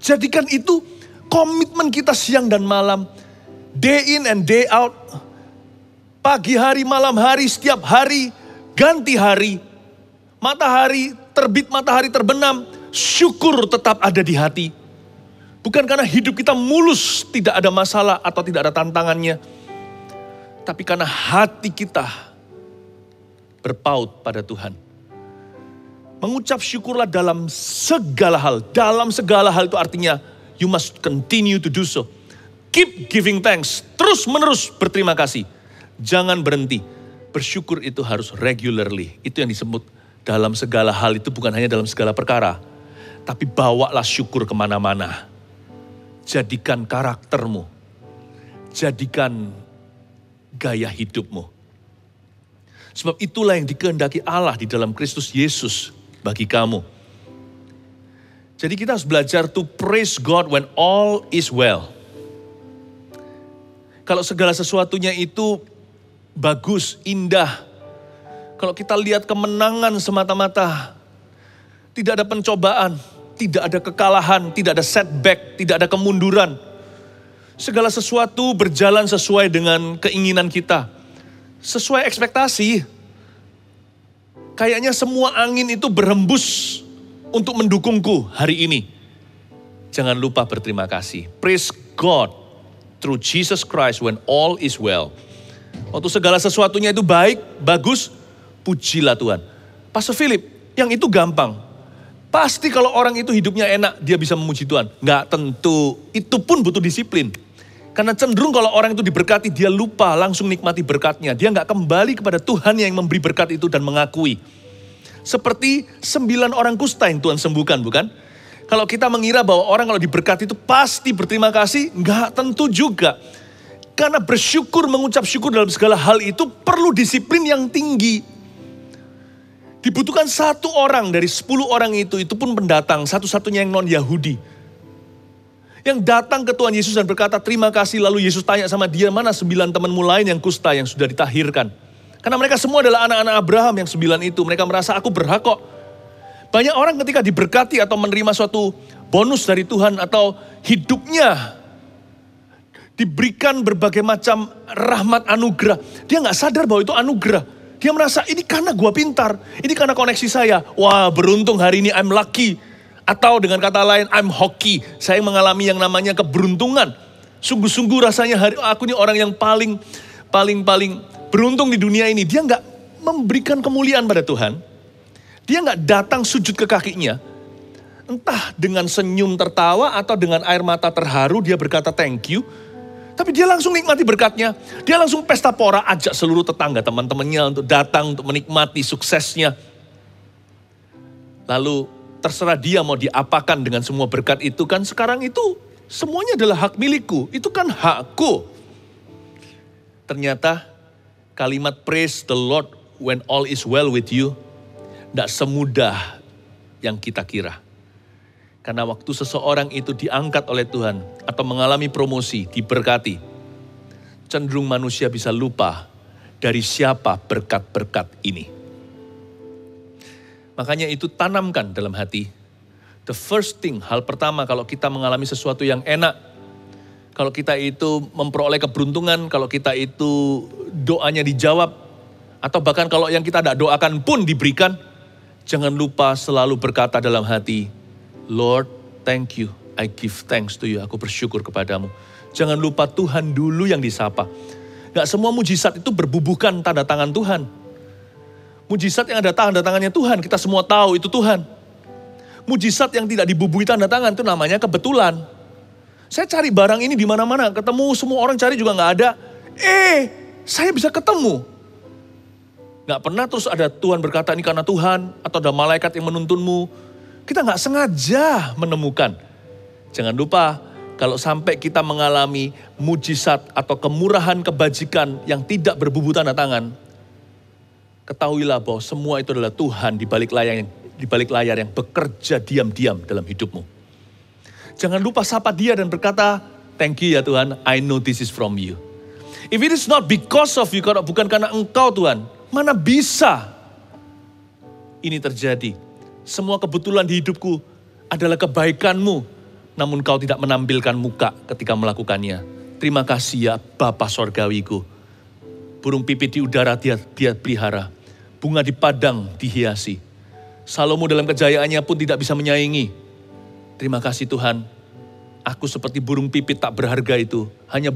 Jadikan itu komitmen kita siang dan malam. Day in and day out. Pagi hari, malam hari, setiap hari, ganti hari. Matahari terbit, matahari terbenam. Syukur tetap ada di hati. Bukan karena hidup kita mulus, tidak ada masalah atau tidak ada tantangannya. Tapi karena hati kita berpaut pada Tuhan. Mengucap syukurlah dalam segala hal. Dalam segala hal itu artinya you must continue to do so. Keep giving thanks. Terus menerus berterima kasih. Jangan berhenti. Bersyukur itu harus regularly. Itu yang disebut dalam segala hal, itu bukan hanya dalam segala perkara. Tapi bawalah syukur kemana-mana. Jadikan karaktermu. Jadikan gaya hidupmu. Sebab itulah yang dikehendaki Allah di dalam Kristus Yesus bagi kamu. Jadi kita harus belajar to praise God when all is well. Kalau segala sesuatunya itu bagus, indah. Kalau kita lihat kemenangan semata-mata, tidak ada pencobaan, tidak ada kekalahan, tidak ada setback, tidak ada kemunduran. Segala sesuatu berjalan sesuai dengan keinginan kita, sesuai ekspektasi. Kayaknya semua angin itu berhembus untuk mendukungku hari ini. Jangan lupa berterima kasih. Praise God through Jesus Christ when all is well. Waktu segala sesuatunya itu baik, bagus, pujilah Tuhan. Pastor Philip, yang itu gampang. Pasti kalau orang itu hidupnya enak, dia bisa memuji Tuhan. Nggak tentu, itu pun butuh disiplin. Karena cenderung kalau orang itu diberkati, dia lupa langsung nikmati berkatnya. Dia nggak kembali kepada Tuhan yang memberi berkat itu dan mengakui. Seperti 9 orang kusta yang Tuhan sembuhkan, bukan? Kalau kita mengira bahwa orang kalau diberkati itu pasti berterima kasih, nggak tentu juga. Karena bersyukur, mengucap syukur dalam segala hal itu perlu disiplin yang tinggi. Dibutuhkan 1 orang dari 10 orang itu pun pendatang, satu-satunya yang non-Yahudi. Yang datang ke Tuhan Yesus dan berkata terima kasih, lalu Yesus tanya sama dia, mana 9 temanmu lain yang kusta yang sudah ditahirkan? Karena mereka semua adalah anak-anak Abraham yang 9 itu, mereka merasa aku berhak kok. Banyak orang ketika diberkati atau menerima suatu bonus dari Tuhan atau hidupnya diberikan berbagai macam rahmat anugerah, dia gak sadar bahwa itu anugerah. Dia merasa ini karena gua pintar, ini karena koneksi saya. Wah beruntung hari ini I'm lucky. Atau dengan kata lain I'm hoki. Saya mengalami yang namanya keberuntungan. Sungguh-sungguh rasanya aku ini orang yang paling beruntung di dunia ini. Dia gak memberikan kemuliaan pada Tuhan. Dia gak datang sujud ke kakinya. Entah dengan senyum tertawa atau dengan air mata terharu dia berkata thank you. Tapi dia langsung nikmati berkatnya. Dia langsung pesta pora, ajak seluruh tetangga teman-temannya untuk datang untuk menikmati suksesnya. Lalu terserah dia mau diapakan dengan semua berkat itu kan. Sekarang itu semuanya adalah hak milikku. Itu kan hakku. Ternyata kalimat praise the Lord when all is well with you. Tidak semudah yang kita kira. Karena waktu seseorang itu diangkat oleh Tuhan atau mengalami promosi, diberkati, cenderung manusia bisa lupa dari siapa berkat-berkat ini. Makanya itu tanamkan dalam hati. The first thing, hal pertama kalau kita mengalami sesuatu yang enak, kalau kita itu memperoleh keberuntungan, kalau kita itu doanya dijawab, atau bahkan kalau yang kita tidak doakan pun diberikan, jangan lupa selalu berkata dalam hati, Lord, thank you, I give thanks to you, aku bersyukur kepadamu. Jangan lupa Tuhan dulu yang disapa. Gak semua mujizat itu berbubuhkan tanda tangan Tuhan. Mujizat yang ada tanda tangannya Tuhan, kita semua tahu itu Tuhan. Mujizat yang tidak dibubuhi tanda tangan itu namanya kebetulan. Saya cari barang ini di mana-mana, ketemu semua orang cari juga nggak ada. Saya bisa ketemu. Nggak pernah terus ada Tuhan berkata ini karena Tuhan, atau ada malaikat yang menuntunmu. Kita nggak sengaja menemukan. Jangan lupa, kalau sampai kita mengalami mujizat atau kemurahan kebajikan yang tidak berbubuh tanda tangan, ketahuilah bahwa semua itu adalah Tuhan di balik layar yang bekerja diam-diam dalam hidupmu. Jangan lupa sapa dia dan berkata, thank you ya Tuhan, I know this is from you. If it is not because of you, kalau bukan karena engkau Tuhan, mana bisa ini terjadi? Semua kebetulan di hidupku adalah kebaikanmu, namun kau tidak menampilkan muka ketika melakukannya. Terima kasih ya Bapa Sorgawiku. Burung pipit di udara dia pelihara. Bunga di padang dihiasi. Salomo dalam kejayaannya pun tidak bisa menyaingi. Terima kasih Tuhan. Aku seperti burung pipit tak berharga itu. Hanya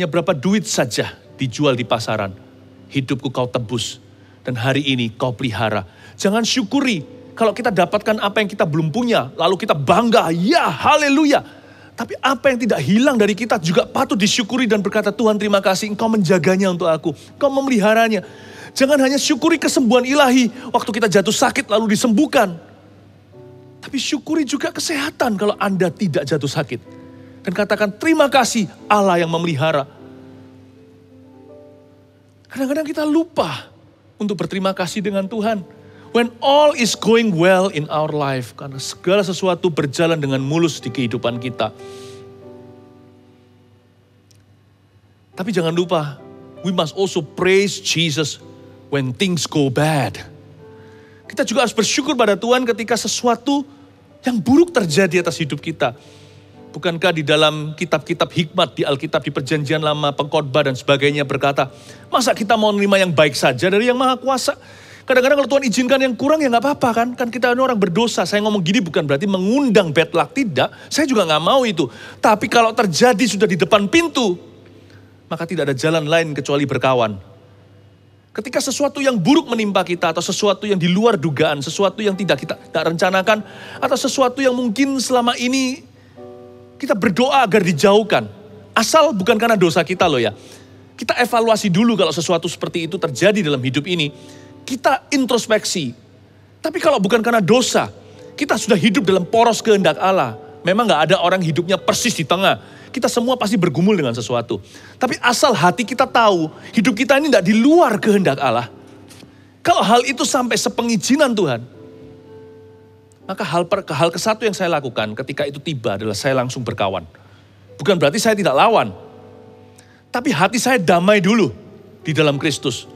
berapa duit saja dijual di pasaran. Hidupku kau tebus. Dan hari ini kau pelihara. Jangan syukuri kalau kita dapatkan apa yang kita belum punya. Lalu kita bangga. Ya haleluya. Tapi apa yang tidak hilang dari kita juga patut disyukuri dan berkata, Tuhan terima kasih engkau menjaganya untuk aku. Engkau memeliharanya. Jangan hanya syukuri kesembuhan ilahi waktu kita jatuh sakit lalu disembuhkan. Tapi syukuri juga kesehatan kalau Anda tidak jatuh sakit. Dan katakan terima kasih Allah yang memelihara. Kadang-kadang kita lupa untuk berterima kasih dengan Tuhan. When all is going well in our life. Karena segala sesuatu berjalan dengan mulus di kehidupan kita. Tapi jangan lupa, we must also praise Jesus when things go bad. Kita juga harus bersyukur pada Tuhan ketika sesuatu yang buruk terjadi atas hidup kita. Bukankah di dalam kitab-kitab hikmat di Alkitab, di Perjanjian Lama, Pengkhotbah dan sebagainya berkata, masa kita mau menerima yang baik saja dari yang Maha Kuasa? Kadang-kadang kalau Tuhan izinkan yang kurang ya gak apa-apa kan. Kan kita ini orang berdosa. Saya ngomong gini bukan berarti mengundang bad luck, tidak. Saya juga gak mau itu. Tapi kalau terjadi sudah di depan pintu, maka tidak ada jalan lain kecuali berkawan. Ketika sesuatu yang buruk menimpa kita, atau sesuatu yang di luar dugaan, sesuatu yang tidak kita rencanakan, atau sesuatu yang mungkin selama ini kita berdoa agar dijauhkan. Asal bukan karena dosa kita loh ya. Kita evaluasi dulu kalau sesuatu seperti itu terjadi dalam hidup ini. Kita introspeksi. Tapi kalau bukan karena dosa, kita sudah hidup dalam poros kehendak Allah. Memang gak ada orang hidupnya persis di tengah. Kita semua pasti bergumul dengan sesuatu. Tapi asal hati kita tahu, hidup kita ini tidak di luar kehendak Allah. Kalau hal itu sampai sepengizinan Tuhan, maka hal ke satu yang saya lakukan ketika itu tiba adalah saya langsung berkawan. Bukan berarti saya tidak lawan. Tapi hati saya damai dulu di dalam Kristus.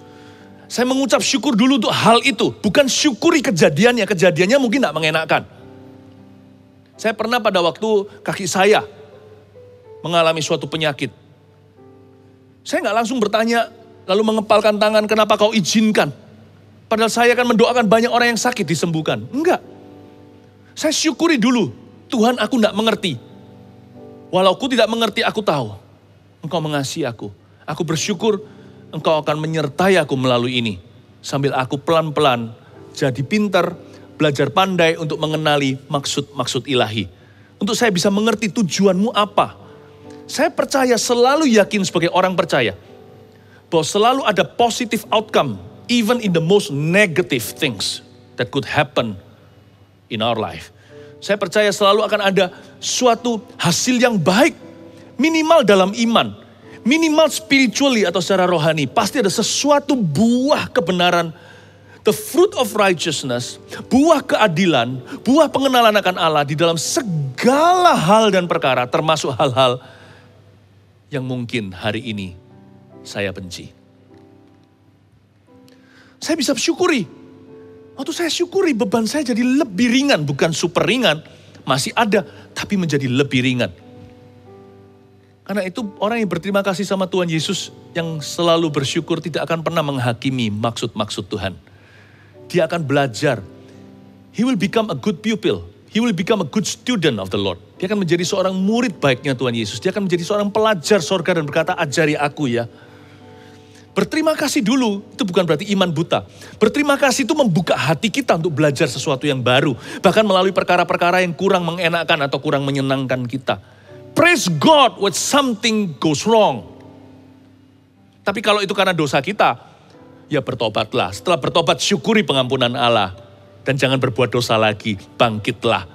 Saya mengucap syukur dulu untuk hal itu. Bukan syukuri kejadiannya. Kejadiannya mungkin tidak mengenakan. Saya pernah pada waktu kaki saya mengalami suatu penyakit. Saya nggak langsung bertanya, lalu mengepalkan tangan, kenapa kau izinkan? Padahal saya akan mendoakan banyak orang yang sakit disembuhkan. Enggak. Saya syukuri dulu, Tuhan aku tidak mengerti. Walau aku tidak mengerti, aku tahu. Engkau mengasihi aku. Aku bersyukur Engkau akan menyertai aku melalui ini. Sambil aku pelan-pelan jadi pintar, belajar pandai untuk mengenali maksud-maksud ilahi. Untuk saya bisa mengerti tujuanmu apa. Saya percaya, selalu yakin sebagai orang percaya, bahwa selalu ada positive outcome, even in the most negative things that could happen in our life. Saya percaya selalu akan ada suatu hasil yang baik, minimal dalam iman, minimal spiritually atau secara rohani. Pasti ada sesuatu buah kebenaran, the fruit of righteousness, buah keadilan, buah pengenalan akan Allah di dalam segala hal dan perkara, termasuk hal-hal yang mungkin hari ini saya benci. Saya bisa syukuri. Waktu saya syukuri beban saya jadi lebih ringan, bukan super ringan. Masih ada, tapi menjadi lebih ringan. Karena itu orang yang berterima kasih sama Tuhan Yesus yang selalu bersyukur tidak akan pernah menghakimi maksud-maksud Tuhan. Dia akan belajar. He will become a good pupil. He will become a good student of the Lord. Dia akan menjadi seorang murid baiknya Tuhan Yesus. Dia akan menjadi seorang pelajar sorga dan berkata, ajari aku ya. Berterima kasih dulu, itu bukan berarti iman buta. Berterima kasih itu membuka hati kita untuk belajar sesuatu yang baru. Bahkan melalui perkara-perkara yang kurang mengenakan atau kurang menyenangkan kita. Praise God when something goes wrong. Tapi kalau itu karena dosa kita, ya bertobatlah. Setelah bertobat, syukuri pengampunan Allah. Dan jangan berbuat dosa lagi, bangkitlah.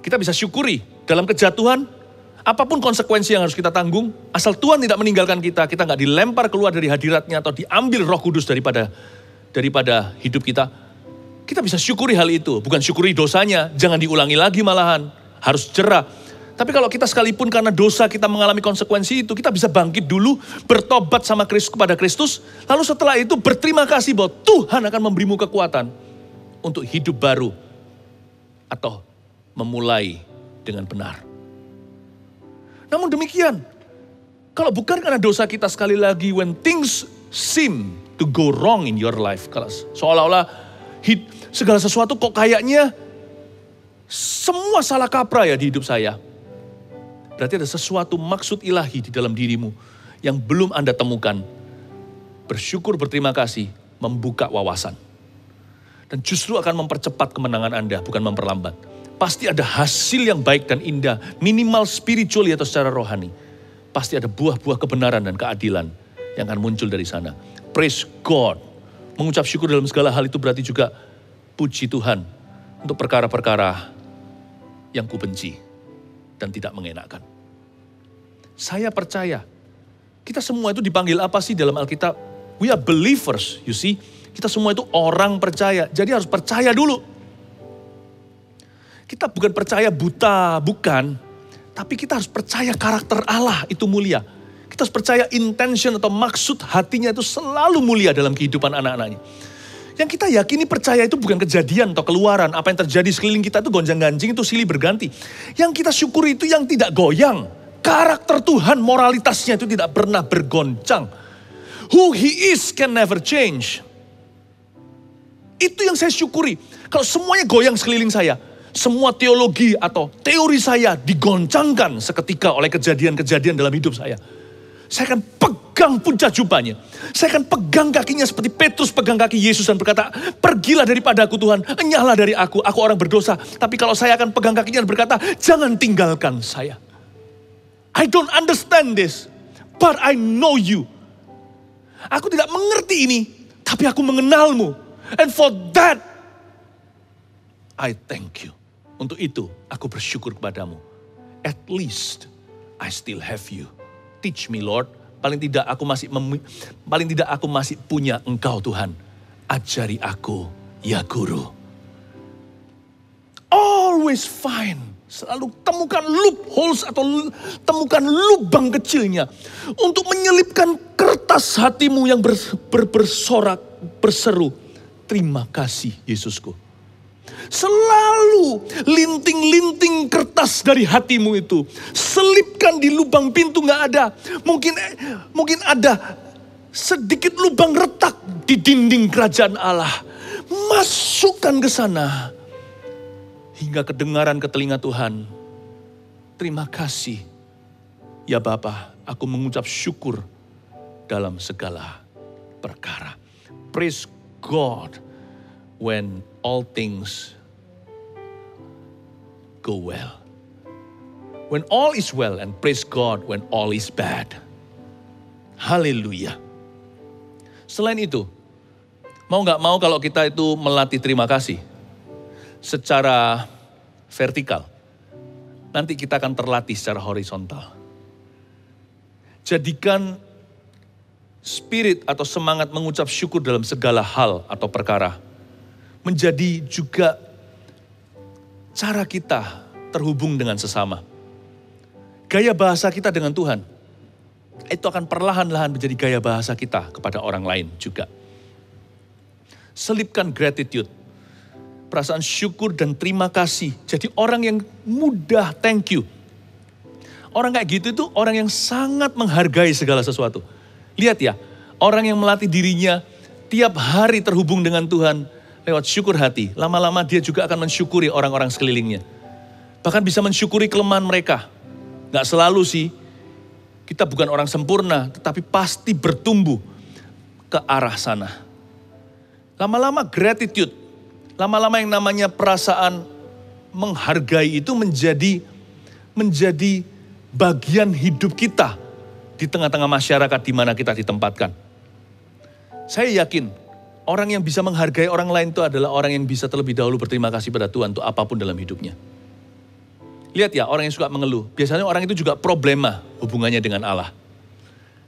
Kita bisa syukuri dalam kejatuhan, apapun konsekuensi yang harus kita tanggung, asal Tuhan tidak meninggalkan kita, kita nggak dilempar keluar dari hadiratnya atau diambil Roh Kudus daripada hidup kita. Kita bisa syukuri hal itu, bukan syukuri dosanya, jangan diulangi lagi malahan, harus jerah. Tapi kalau kita sekalipun karena dosa kita mengalami konsekuensi itu, kita bisa bangkit dulu, bertobat sama Kristus kepada Kristus, lalu setelah itu berterima kasih bahwa Tuhan akan memberimu kekuatan untuk hidup baru atau memulai dengan benar. Namun demikian, kalau bukan karena dosa kita sekali lagi, when things seem to go wrong in your life, kalau seolah-olah segala sesuatu kok kayaknya semua salah kaprah ya di hidup saya. Berarti ada sesuatu maksud ilahi di dalam dirimu yang belum Anda temukan. Bersyukur, berterima kasih, membuka wawasan. Dan justru akan mempercepat kemenangan Anda, bukan memperlambat. Pasti ada hasil yang baik dan indah, minimal spiritually atau secara rohani. Pasti ada buah-buah kebenaran dan keadilan yang akan muncul dari sana. Praise God. Mengucap syukur dalam segala hal itu berarti juga puji Tuhan untuk perkara-perkara yang kubenci dan tidak mengenakan. Saya percaya, kita semua itu dipanggil apa sih dalam Alkitab? We are believers, you see. Kita semua itu orang percaya, jadi harus percaya dulu. Kita bukan percaya buta, bukan. Tapi kita harus percaya karakter Allah itu mulia. Kita harus percaya intention atau maksud hatinya itu selalu mulia dalam kehidupan anak-anaknya. Yang kita yakini percaya itu bukan kejadian atau keluaran. Apa yang terjadi sekeliling kita itu gonjang-ganjing, itu silih berganti. Yang kita syukuri itu yang tidak goyang. Karakter Tuhan, moralitasnya itu tidak pernah bergoncang. Who He is can never change. Itu yang saya syukuri. Kalau semuanya goyang sekeliling saya, semua teologi atau teori saya digoncangkan seketika oleh kejadian-kejadian dalam hidup saya. Saya akan pegang puncak jubahnya. Saya akan pegang kakinya seperti Petrus pegang kaki Yesus dan berkata, pergilah daripadaku Tuhan, enyahlah dari aku orang berdosa. Tapi kalau saya akan pegang kakinya dan berkata, jangan tinggalkan saya. I don't understand this, but I know you. Aku tidak mengerti ini, tapi aku mengenalmu. And for that, I thank you. Untuk itu, aku bersyukur kepadamu. At least, I still have you. Teach me, Lord. Paling tidak aku masih punya Engkau, Tuhan. Ajari aku, ya Guru. Always find. Selalu temukan loopholes atau temukan lubang kecilnya. Untuk menyelipkan kertas hatimu yang bersorak, berseru. Terima kasih Yesusku. Selalu linting-linting kertas dari hatimu itu. Selipkan di lubang pintu, gak ada. Mungkin ada sedikit lubang retak di dinding kerajaan Allah. Masukkan ke sana. Hingga kedengaran ke telinga Tuhan. Terima kasih. Ya Bapa, aku mengucap syukur dalam segala perkara. Praise God when all things go well. When all is well, and praise God when all is bad. Haleluya. Selain itu, mau gak mau kalau kita itu melatih terima kasih secara vertikal, nanti kita akan terlatih secara horizontal. Jadikan spirit atau semangat mengucap syukur dalam segala hal atau perkara menjadi juga cara kita terhubung dengan sesama. Gaya bahasa kita dengan Tuhan itu akan perlahan-lahan menjadi gaya bahasa kita kepada orang lain juga. Selipkan gratitude. Perasaan syukur dan terima kasih. Jadi orang yang mudah thank you. Orang kayak gitu itu orang yang sangat menghargai segala sesuatu. Lihat ya, orang yang melatih dirinya tiap hari terhubung dengan Tuhan lewat syukur hati. Lama-lama dia juga akan mensyukuri orang-orang sekelilingnya. Bahkan bisa mensyukuri kelemahan mereka. Gak selalu sih, kita bukan orang sempurna, tetapi pasti bertumbuh ke arah sana. Lama-lama gratitude, lama-lama yang namanya perasaan menghargai itu menjadi bagian hidup kita di tengah-tengah masyarakat di mana kita ditempatkan. Saya yakin orang yang bisa menghargai orang lain itu adalah orang yang bisa terlebih dahulu berterima kasih pada Tuhan untuk apapun dalam hidupnya. Lihat ya, orang yang suka mengeluh, biasanya orang itu juga problema hubungannya dengan Allah.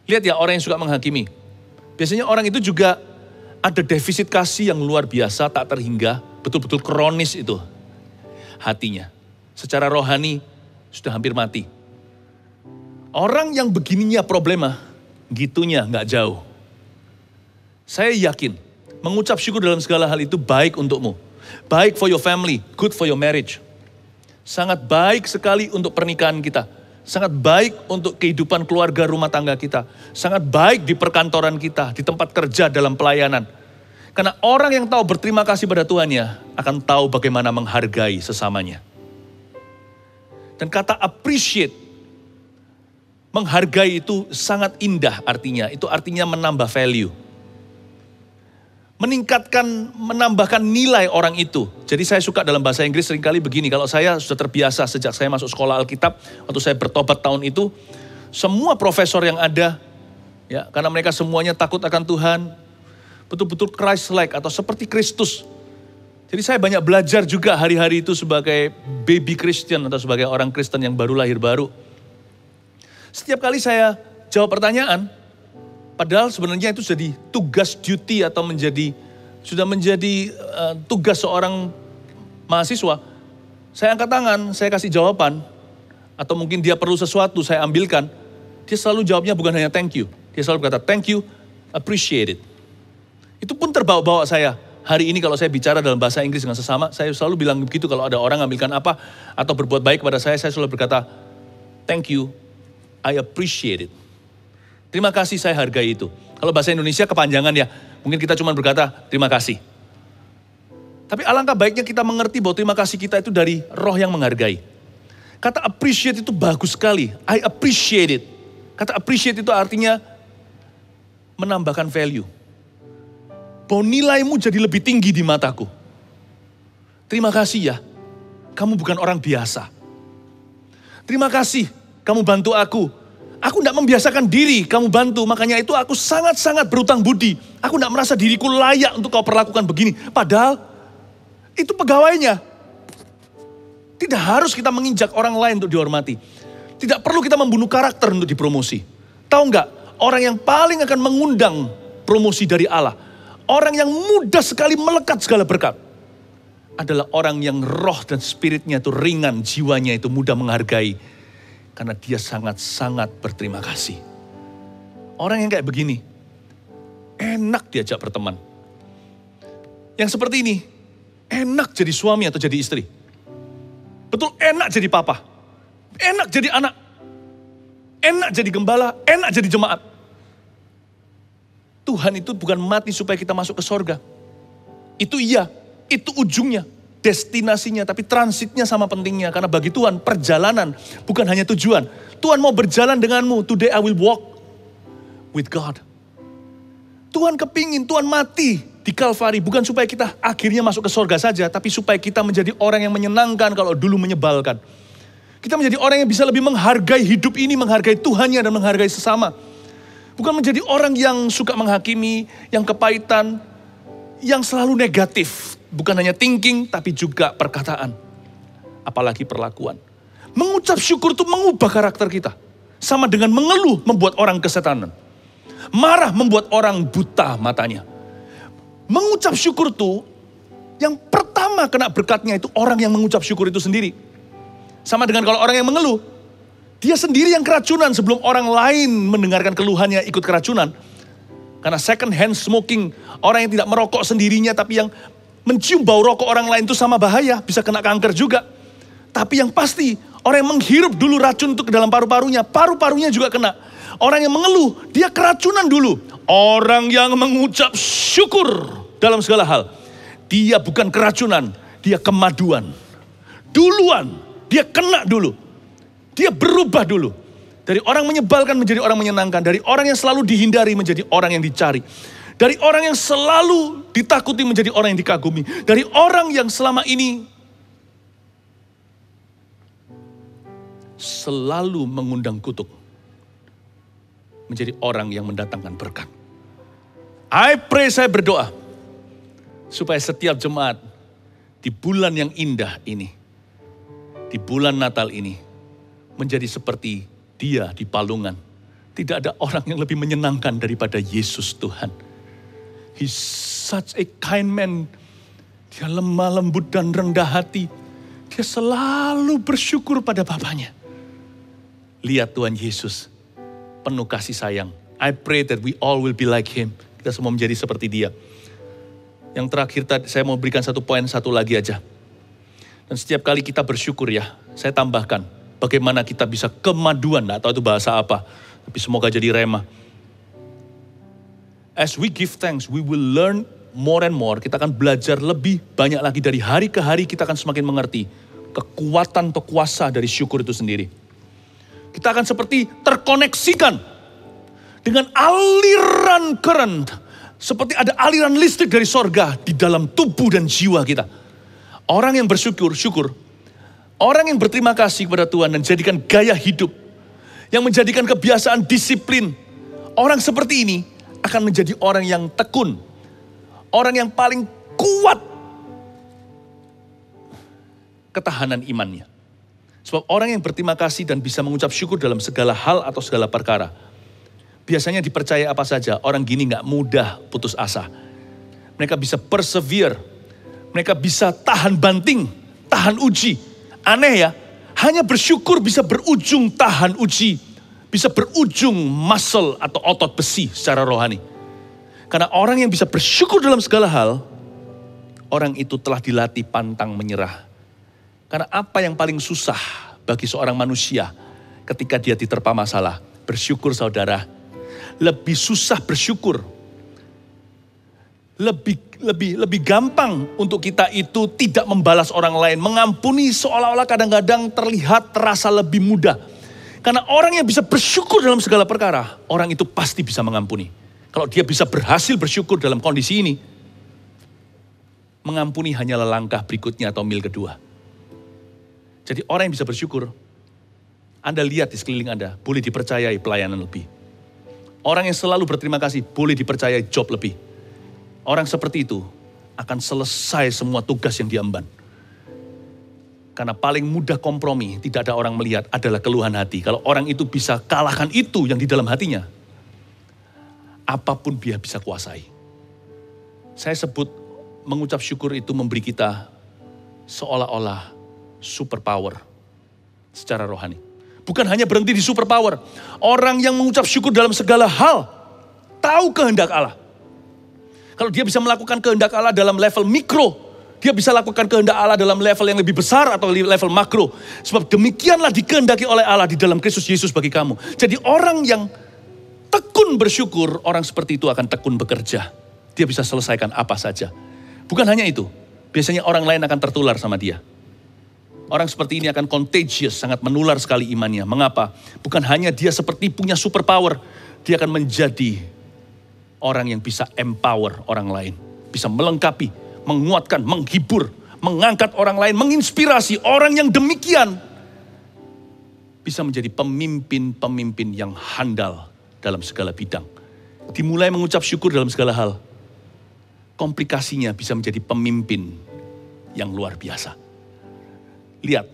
Lihat ya, orang yang suka menghakimi, biasanya orang itu juga ada defisit kasih yang luar biasa, tak terhingga, betul-betul kronis itu hatinya. Secara rohani sudah hampir mati. Orang yang begininya problema, gitunya nggak jauh. Saya yakin, mengucap syukur dalam segala hal itu baik untukmu. Baik for your family, good for your marriage. Sangat baik sekali untuk pernikahan kita. Sangat baik untuk kehidupan keluarga rumah tangga kita. Sangat baik di perkantoran kita, di tempat kerja dalam pelayanan. Karena orang yang tahu berterima kasih pada Tuhannya akan tahu bagaimana menghargai sesamanya. Dan kata appreciate, menghargai itu sangat indah artinya. Itu artinya menambah value. Meningkatkan, menambahkan nilai orang itu. Jadi saya suka dalam bahasa Inggris seringkali begini, kalau saya sudah terbiasa sejak saya masuk sekolah Alkitab, waktu saya bertobat tahun itu, semua profesor yang ada, ya, karena mereka semuanya takut akan Tuhan, betul-betul Christ-like atau seperti Kristus. Jadi saya banyak belajar juga hari-hari itu sebagai baby Christian atau sebagai orang Kristen yang baru lahir baru. Setiap kali saya jawab pertanyaan, padahal sebenarnya itu jadi tugas duty atau sudah menjadi tugas seorang mahasiswa. Saya angkat tangan, saya kasih jawaban. Atau mungkin dia perlu sesuatu, saya ambilkan. Dia selalu jawabnya bukan hanya thank you. Dia selalu berkata thank you, appreciate it. Itu pun terbawa-bawa saya. Hari ini kalau saya bicara dalam bahasa Inggris dengan sesama, saya selalu bilang begitu kalau ada orang ambilkan apa atau berbuat baik kepada saya selalu berkata thank you, I appreciate it. Terima kasih, saya hargai itu. Kalau bahasa Indonesia kepanjangan ya, mungkin kita cuma berkata terima kasih. Tapi alangkah baiknya kita mengerti bahwa terima kasih kita itu dari roh yang menghargai. Kata appreciate itu bagus sekali. I appreciate it. Kata appreciate itu artinya menambahkan value. Bahwa nilaimu jadi lebih tinggi di mataku. Terima kasih ya, kamu bukan orang biasa. Terima kasih, kamu bantu aku. Aku tidak membiasakan diri kamu bantu, makanya itu aku sangat-sangat berutang budi. Aku tidak merasa diriku layak untuk kau perlakukan begini. Padahal itu pegawainya. Tidak harus kita menginjak orang lain untuk dihormati. Tidak perlu kita membunuh karakter untuk dipromosi. Tahu nggak, orang yang paling akan mengundang promosi dari Allah, orang yang mudah sekali melekat segala berkat, adalah orang yang roh dan spiritnya itu ringan, jiwanya itu mudah menghargai. Karena dia sangat-sangat berterima kasih. Orang yang kayak begini, enak diajak berteman. Yang seperti ini, enak jadi suami atau jadi istri. Betul, enak jadi papa. Enak jadi anak. Enak jadi gembala, enak jadi jemaat. Tuhan itu bukan mati supaya kita masuk ke sorga. Itu iya, itu ujungnya. Destinasinya, tapi transitnya sama pentingnya. Karena bagi Tuhan, perjalanan bukan hanya tujuan. Tuhan mau berjalan denganmu. Today I will walk with God. Tuhan kepingin, Tuhan mati di Kalvari. Bukan supaya kita akhirnya masuk ke sorga saja. Tapi supaya kita menjadi orang yang menyenangkan kalau dulu menyebalkan. Kita menjadi orang yang bisa lebih menghargai hidup ini, menghargai Tuhannya dan menghargai sesama. Bukan menjadi orang yang suka menghakimi, yang kepahitan, yang selalu negatif. Bukan hanya thinking, tapi juga perkataan. Apalagi perlakuan. Mengucap syukur itu mengubah karakter kita. Sama dengan mengeluh membuat orang kesetanan. Marah membuat orang buta matanya. Mengucap syukur itu, yang pertama kena berkatnya itu orang yang mengucap syukur itu sendiri. Sama dengan kalau orang yang mengeluh, dia sendiri yang keracunan sebelum orang lain mendengarkan keluhannya ikut keracunan. Karena second hand smoking, orang yang tidak merokok sendirinya tapi yang mencium bau rokok orang lain itu sama bahaya, bisa kena kanker juga. Tapi yang pasti, orang yang menghirup dulu racun itu ke dalam paru-parunya, paru-parunya juga kena. Orang yang mengeluh, dia keracunan dulu. Orang yang mengucap syukur dalam segala hal, dia bukan keracunan, dia kemaduan. Duluan, dia kena dulu. Dia berubah dulu. Dari orang menyebalkan menjadi orang menyenangkan. Dari orang yang selalu dihindari menjadi orang yang dicari. Dari orang yang selalu ditakuti menjadi orang yang dikagumi. Dari orang yang selama ini selalu mengundang kutuk, menjadi orang yang mendatangkan berkat. I pray, saya berdoa, supaya setiap jemaat di bulan yang indah ini, di bulan Natal ini, menjadi seperti dia di palungan. Tidak ada orang yang lebih menyenangkan daripada Yesus Tuhan. He's such a kind man. Dia lemah lembut dan rendah hati. Dia selalu bersyukur pada Bapaknya. Lihat Tuhan Yesus, penuh kasih sayang. I pray that we all will be like him. Kita semua menjadi seperti dia. Yang terakhir tadi saya mau berikan satu poin satu lagi aja. Dan setiap kali kita bersyukur ya, saya tambahkan bagaimana kita bisa kemaduan, nggak tahu itu bahasa apa, tapi semoga jadi rema. As we give thanks, we will learn more and more. Kita akan belajar lebih banyak lagi dari hari ke hari, kita akan semakin mengerti kekuatan atau kuasa dari syukur itu sendiri. Kita akan seperti terkoneksikan dengan aliran current, seperti ada aliran listrik dari sorga di dalam tubuh dan jiwa kita. Orang yang bersyukur, orang yang berterima kasih kepada Tuhan dan jadikan gaya hidup, yang menjadikan kebiasaan disiplin, orang seperti ini akan menjadi orang yang tekun, orang yang paling kuat ketahanan imannya. Sebab orang yang berterima kasih dan bisa mengucap syukur dalam segala hal atau segala perkara, biasanya dipercaya apa saja. Orang gini gak mudah putus asa. Mereka bisa persevere, mereka bisa tahan banting, tahan uji. Aneh ya, hanya bersyukur bisa berujung tahan uji, bisa berujung muscle atau otot besi secara rohani. Karena orang yang bisa bersyukur dalam segala hal, orang itu telah dilatih pantang menyerah. Karena apa yang paling susah bagi seorang manusia ketika dia diterpa masalah? Bersyukur saudara. Lebih susah bersyukur. Lebih gampang untuk kita itu tidak membalas orang lain. Mengampuni seolah-olah kadang-kadang terasa lebih mudah. Karena orang yang bisa bersyukur dalam segala perkara, orang itu pasti bisa mengampuni. Kalau dia bisa berhasil bersyukur dalam kondisi ini, mengampuni hanyalah langkah berikutnya atau mil kedua. Jadi orang yang bisa bersyukur, Anda lihat di sekeliling Anda, boleh dipercayai pelayanan lebih. Orang yang selalu berterima kasih, boleh dipercayai job lebih. Orang seperti itu akan selesai semua tugas yang diemban. Karena paling mudah kompromi, tidak ada orang melihat, adalah keluhan hati. Kalau orang itu bisa kalahkan itu yang di dalam hatinya, apapun dia bisa kuasai. Saya sebut mengucap syukur itu memberi kita seolah-olah superpower secara rohani. Bukan hanya berhenti di superpower. Orang yang mengucap syukur dalam segala hal, tahu kehendak Allah. Kalau dia bisa melakukan kehendak Allah dalam level mikro, dia bisa lakukan kehendak Allah dalam level yang lebih besar atau level makro. Sebab demikianlah dikehendaki oleh Allah di dalam Kristus Yesus bagi kamu. Jadi orang yang tekun bersyukur, orang seperti itu akan tekun bekerja. Dia bisa selesaikan apa saja. Bukan hanya itu, biasanya orang lain akan tertular sama dia. Orang seperti ini akan contagious, sangat menular sekali imannya. Mengapa? Bukan hanya dia seperti punya superpower, dia akan menjadi orang yang bisa empower orang lain. Bisa melengkapi, menguatkan, menghibur, mengangkat orang lain, menginspirasi. Orang yang demikian bisa menjadi pemimpin-pemimpin yang handal dalam segala bidang. Dimulai mengucap syukur dalam segala hal. Komplikasinya bisa menjadi pemimpin yang luar biasa. Lihat,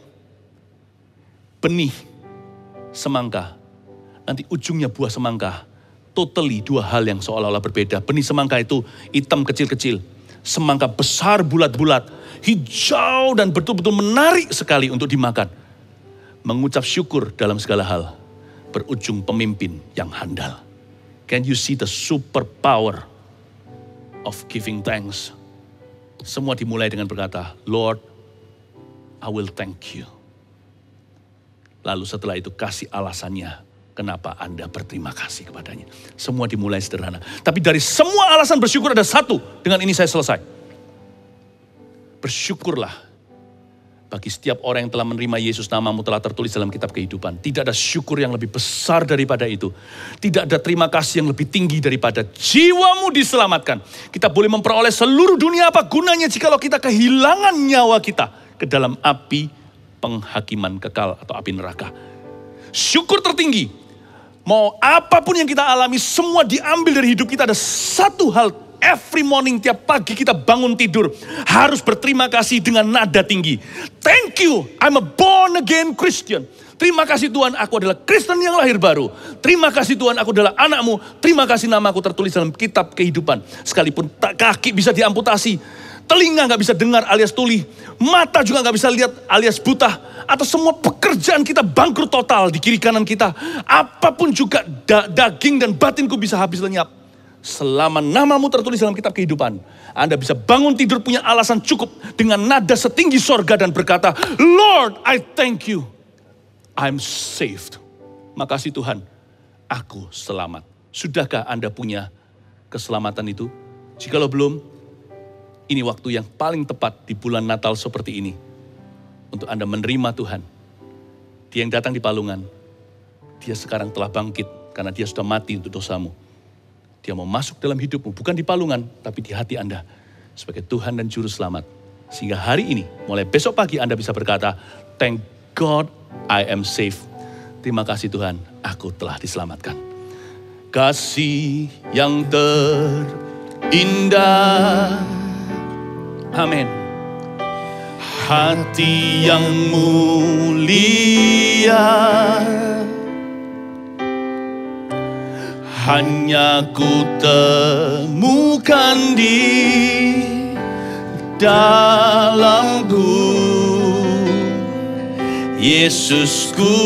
benih semangka, nanti ujungnya buah semangka, totally dua hal yang seolah-olah berbeda. Benih semangka itu hitam kecil-kecil, semangka besar bulat-bulat, hijau dan betul-betul menarik sekali untuk dimakan. Mengucap syukur dalam segala hal, berujung pemimpin yang handal. Can you see the superpower of giving thanks? Semua dimulai dengan berkata, Lord, I will thank you. Lalu setelah itu kasih alasannya, kenapa Anda berterima kasih kepadanya. Semua dimulai sederhana. Tapi dari semua alasan bersyukur ada satu, dengan ini saya selesai. Bersyukurlah. Bagi setiap orang yang telah menerima Yesus, namamu telah tertulis dalam kitab kehidupan. Tidak ada syukur yang lebih besar daripada itu. Tidak ada terima kasih yang lebih tinggi daripada jiwamu diselamatkan. Kita boleh memperoleh seluruh dunia, apa gunanya jikalau kita kehilangan nyawa kita ke dalam api penghakiman kekal atau api neraka. Syukur tertinggi. Mau apapun yang kita alami, semua diambil dari hidup kita. Ada satu hal. Every morning, tiap pagi kita bangun tidur, harus berterima kasih dengan nada tinggi. Thank you, I'm a born again Christian. Terima kasih Tuhan, aku adalah Kristen yang lahir baru. Terima kasih Tuhan, aku adalah anakmu. Terima kasih namaku tertulis dalam kitab kehidupan. Sekalipun kaki bisa diamputasi, telinga gak bisa dengar alias tuli, mata juga gak bisa lihat alias buta, atau semua pekerjaan kita bangkrut total di kiri kanan kita. Apapun juga daging dan batinku bisa habis lenyap. Selama namamu tertulis dalam kitab kehidupan, Anda bisa bangun tidur punya alasan cukup dengan nada setinggi sorga dan berkata, Lord, I thank you. I'm saved. Makasih Tuhan, aku selamat. Sudahkah Anda punya keselamatan itu? Jikalau belum, ini waktu yang paling tepat di bulan Natal seperti ini. Untuk Anda menerima Tuhan. Dia yang datang di palungan, dia sekarang telah bangkit karena dia sudah mati untuk dosamu. Dia mau masuk dalam hidupmu, bukan di palungan, tapi di hati Anda. Sebagai Tuhan dan Juru Selamat. Sehingga hari ini, mulai besok pagi Anda bisa berkata, thank God I am safe. Terima kasih Tuhan, aku telah diselamatkan. Kasih yang terindah. Amin. Hati yang mulia. Hanya ku temukan di dalamku, Yesusku.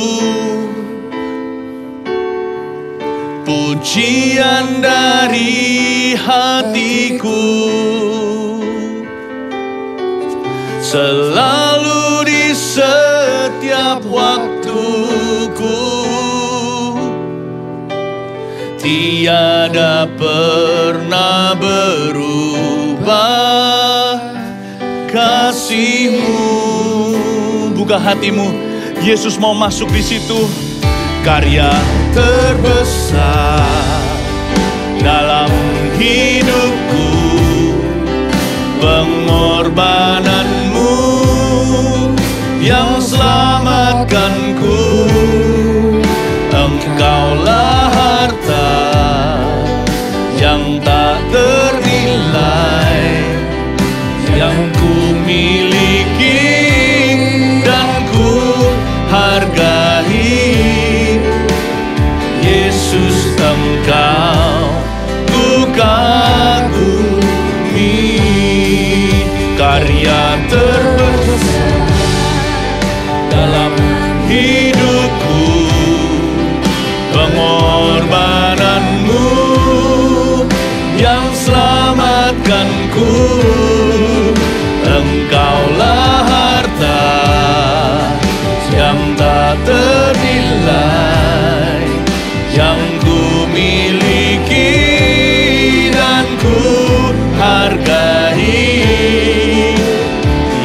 Pujian dari hatiku, selalu di setiap waktuku. Tiada pernah berubah kasih-Mu. Buka hatimu, Yesus mau masuk di situ. Karya terbesar dalam hidupku, pengorbananmu yang selamatkanku. Engkaulah harta yang tak ternilai, yang ku miliki dan ku hargai. Yesus, Engkau ku kagumi. Karya terbesar dalam hidupku, pengorbananmu yang selamatkanku. Engkaulah harta yang tak ternilai, yang ku miliki dan ku hargai.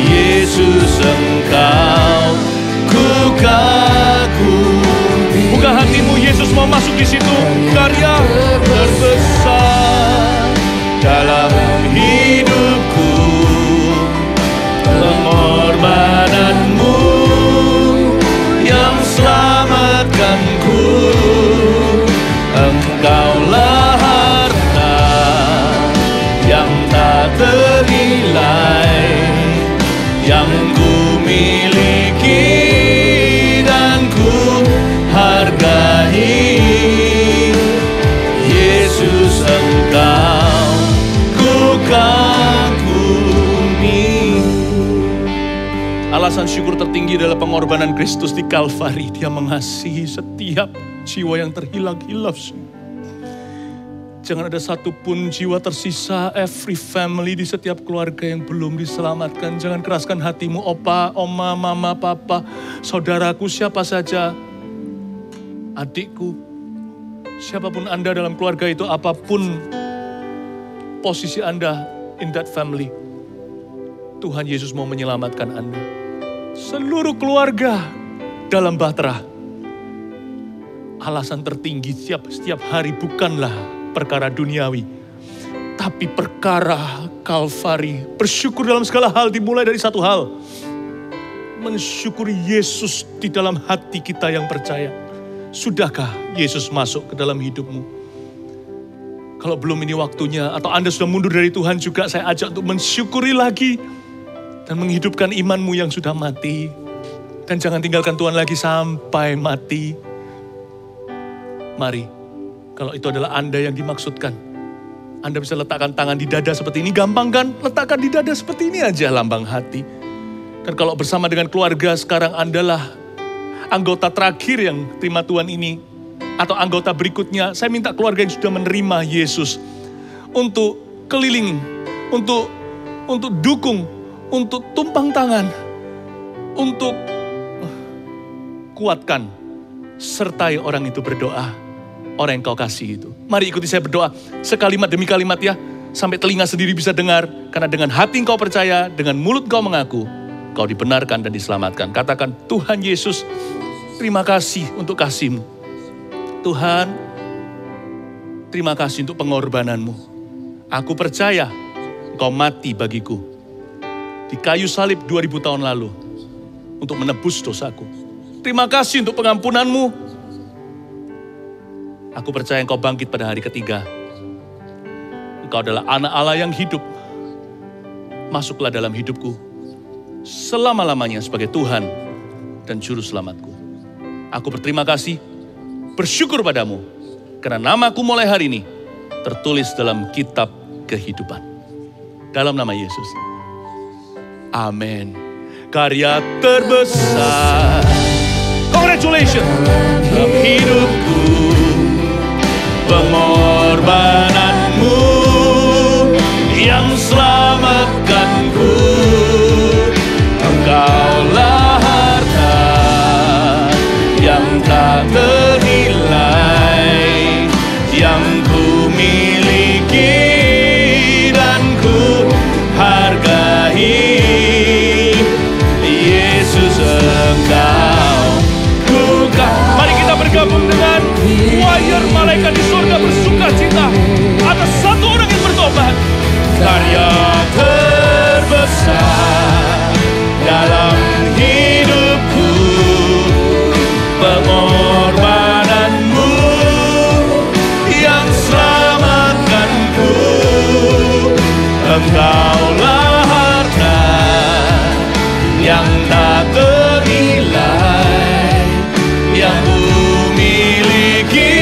Yesus, Engkau ku kagumi. Buka hatimu, Yesus mau masuk di situ. Karya terbesar dalam hidupku, pengorbananmu yang selamatkanku. Engkaulah harta yang tak ternilai, yang ku miliki dan ku hargai. Yesus, Engkau ku kagumi. Alasan syukur tertinggi adalah pengorbanan Kristus di Kalvari. Dia mengasihi setiap jiwa yang terhilang-hilang. Jangan ada satupun jiwa tersisa, every family di setiap keluarga yang belum diselamatkan. Jangan keraskan hatimu, opa, oma, mama, papa, saudaraku, siapa saja, adikku, siapapun Anda dalam keluarga itu, apapun posisi Anda in that family, Tuhan Yesus mau menyelamatkan Anda. Seluruh keluarga dalam bahtera. Alasan tertinggi setiap hari bukanlah perkara duniawi, tapi perkara Kalvari. Bersyukur dalam segala hal dimulai dari satu hal. Mensyukuri Yesus di dalam hati kita yang percaya. Sudahkah Yesus masuk ke dalam hidupmu? Kalau belum, ini waktunya, atau Anda sudah mundur dari Tuhan juga, saya ajak untuk mensyukuri lagi dan menghidupkan imanmu yang sudah mati. Dan jangan tinggalkan Tuhan lagi sampai mati. Mari, kalau itu adalah Anda yang dimaksudkan, Anda bisa letakkan tangan di dada seperti ini. Gampang kan? Letakkan di dada seperti ini aja, lambang hati. Dan kalau bersama dengan keluarga, sekarang Andalah anggota terakhir yang terima Tuhan ini, atau anggota berikutnya, saya minta keluarga yang sudah menerima Yesus untuk keliling, untuk dukung, untuk tumpang tangan, untuk kuatkan, sertai orang itu berdoa. Orang yang kau kasih itu. Mari ikuti saya berdoa sekalimat demi kalimat ya. Sampai telinga sendiri bisa dengar. Karena dengan hati kau percaya, dengan mulut kau mengaku, kau dibenarkan dan diselamatkan. Katakan, Tuhan Yesus, terima kasih untuk kasih-Mu. Tuhan, terima kasih untuk pengorbanan-Mu. Aku percaya Engkau mati bagiku di kayu salib 2000 tahun lalu untuk menebus dosaku. Terima kasih untuk pengampunan-Mu. Aku percaya Engkau bangkit pada hari ketiga. Engkau adalah anak Allah yang hidup. Masuklah dalam hidupku selama-lamanya sebagai Tuhan dan Juru Selamatku. Aku berterima kasih, bersyukur padamu, karena namaku mulai hari ini tertulis dalam kitab kehidupan. Dalam nama Yesus. Amin. Karya terbesar, congratulations, dalam hidupku, pengorbananmu yang selamatkanku. Engkaulah harta yang tak ternilai, yang ku miliki dan ku hargai. Yesus, Engkau ku. Mari kita bergabung dengan choir malaikat di surga bersuka cita atas satu orang yang bertobat. Karya terbesar dalam hidupku, pengorbananmu yang selamatkanku. Engkaulah harta yang tak ternilai, yang ku miliki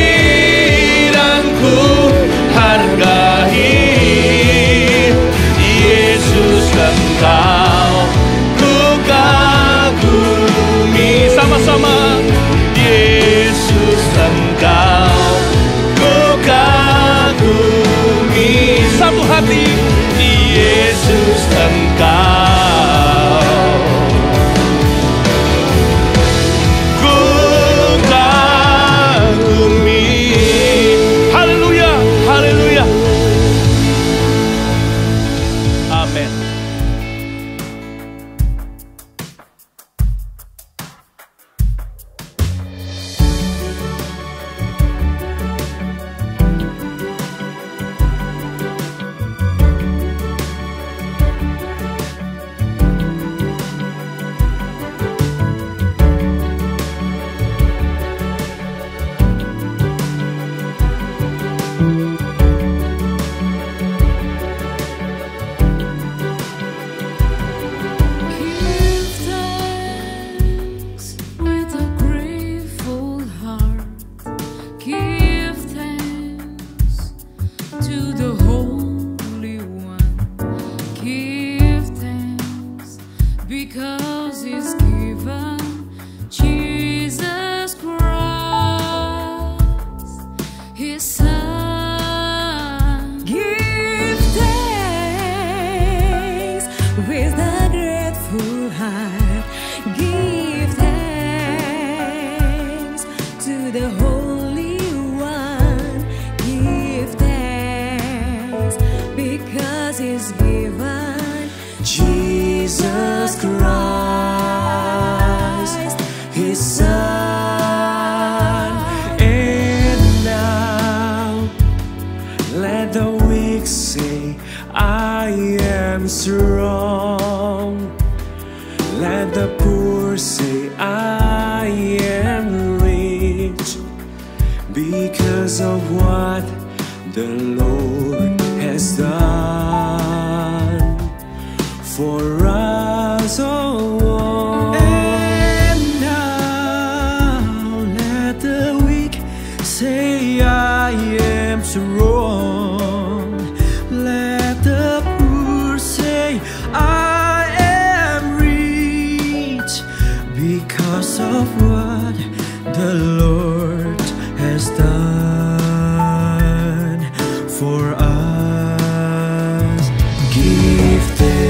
dan ku hargai. Yesus, Engkau ku kagumi. Sama-sama. Yesus, Engkau ku kagumi. Satu hati. Yesus, Engkau poor say I am rich because of what the Lord has done for us. Oh, and now let the weak say I am strong. Let the poor say I am rich because of what the Lord has done for us. Give thanks.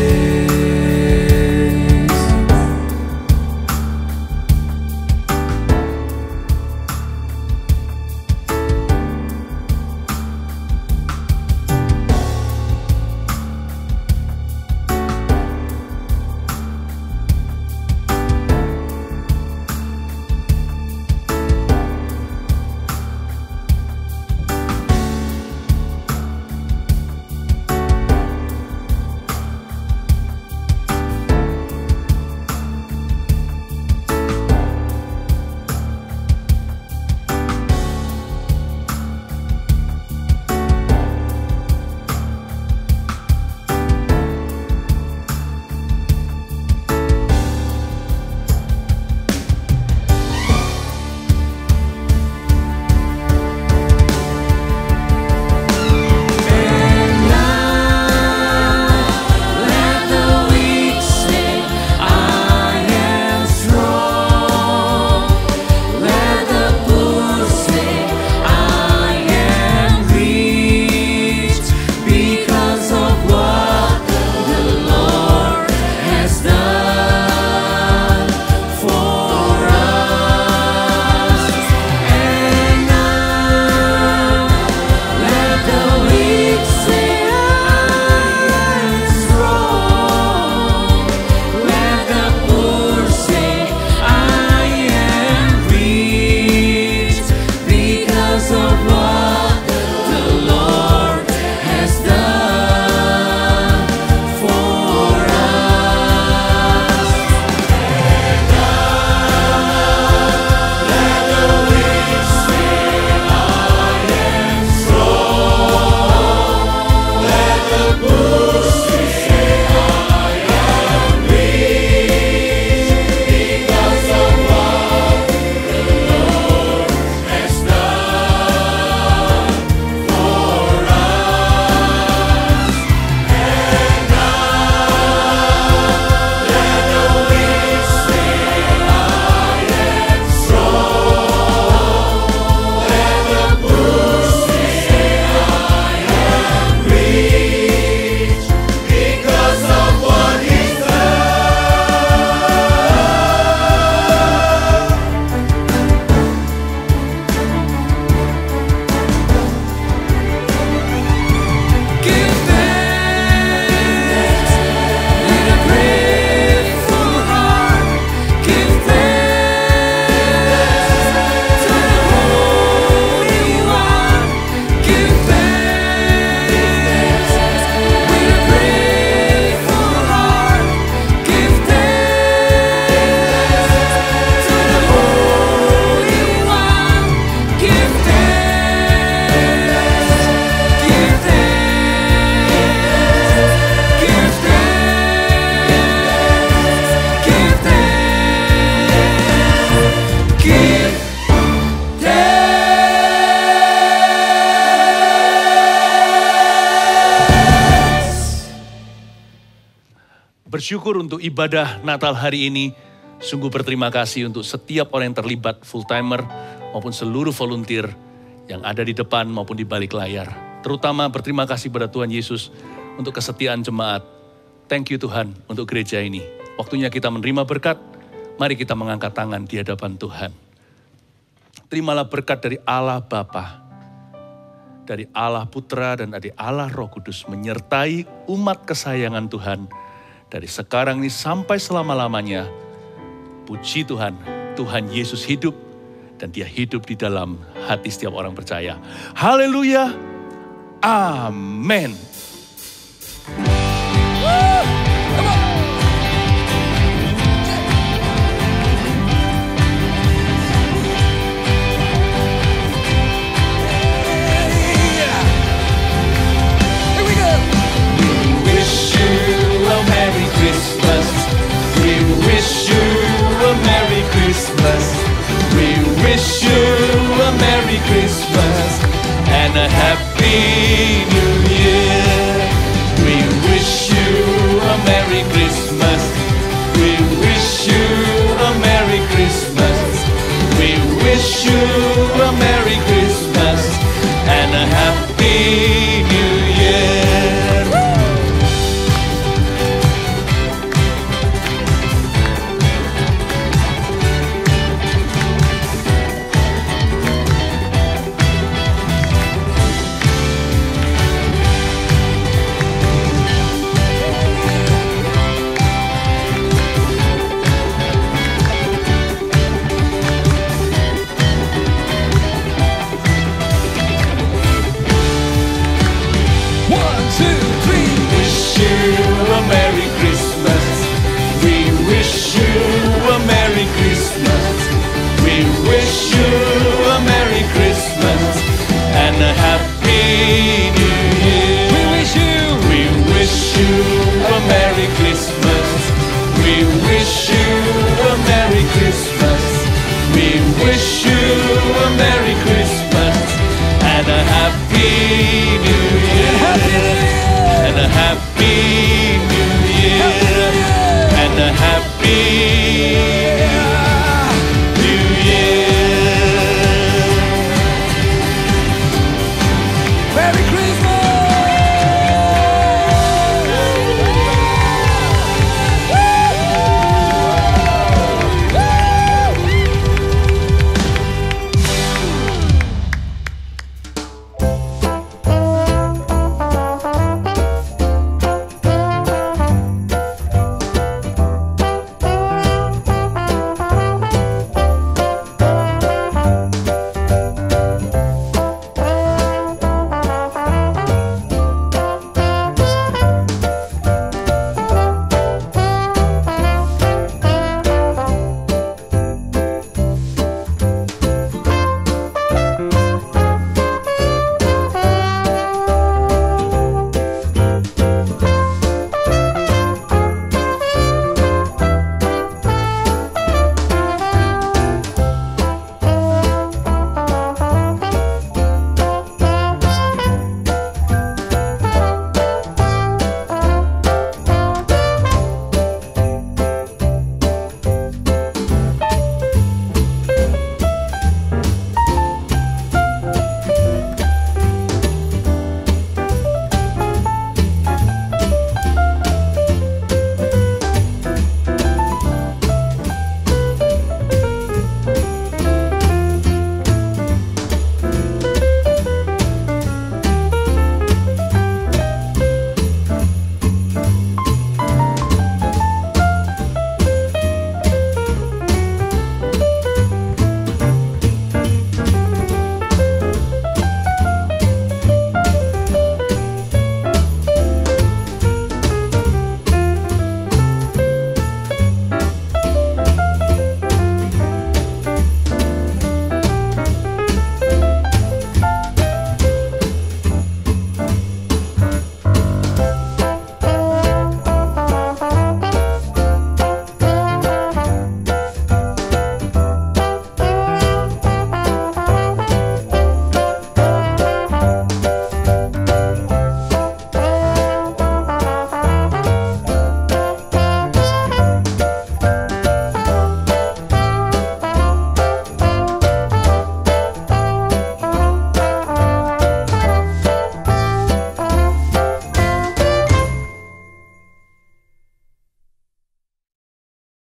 Bersyukur untuk ibadah Natal hari ini. Sungguh berterima kasih untuk setiap orang yang terlibat, full-timer maupun seluruh volunteer yang ada di depan maupun di balik layar. Terutama berterima kasih pada Tuhan Yesus untuk kesetiaan jemaat. Thank you Tuhan untuk gereja ini. Waktunya kita menerima berkat, mari kita mengangkat tangan di hadapan Tuhan. Terimalah berkat dari Allah Bapa, dari Allah Putra dan dari Allah Roh Kudus menyertai umat kesayangan Tuhan dari sekarang ini sampai selama-lamanya. Puji Tuhan, Tuhan Yesus hidup dan Dia hidup di dalam hati setiap orang percaya. Haleluya, amin. Christmas. We wish you a Merry Christmas and a Happy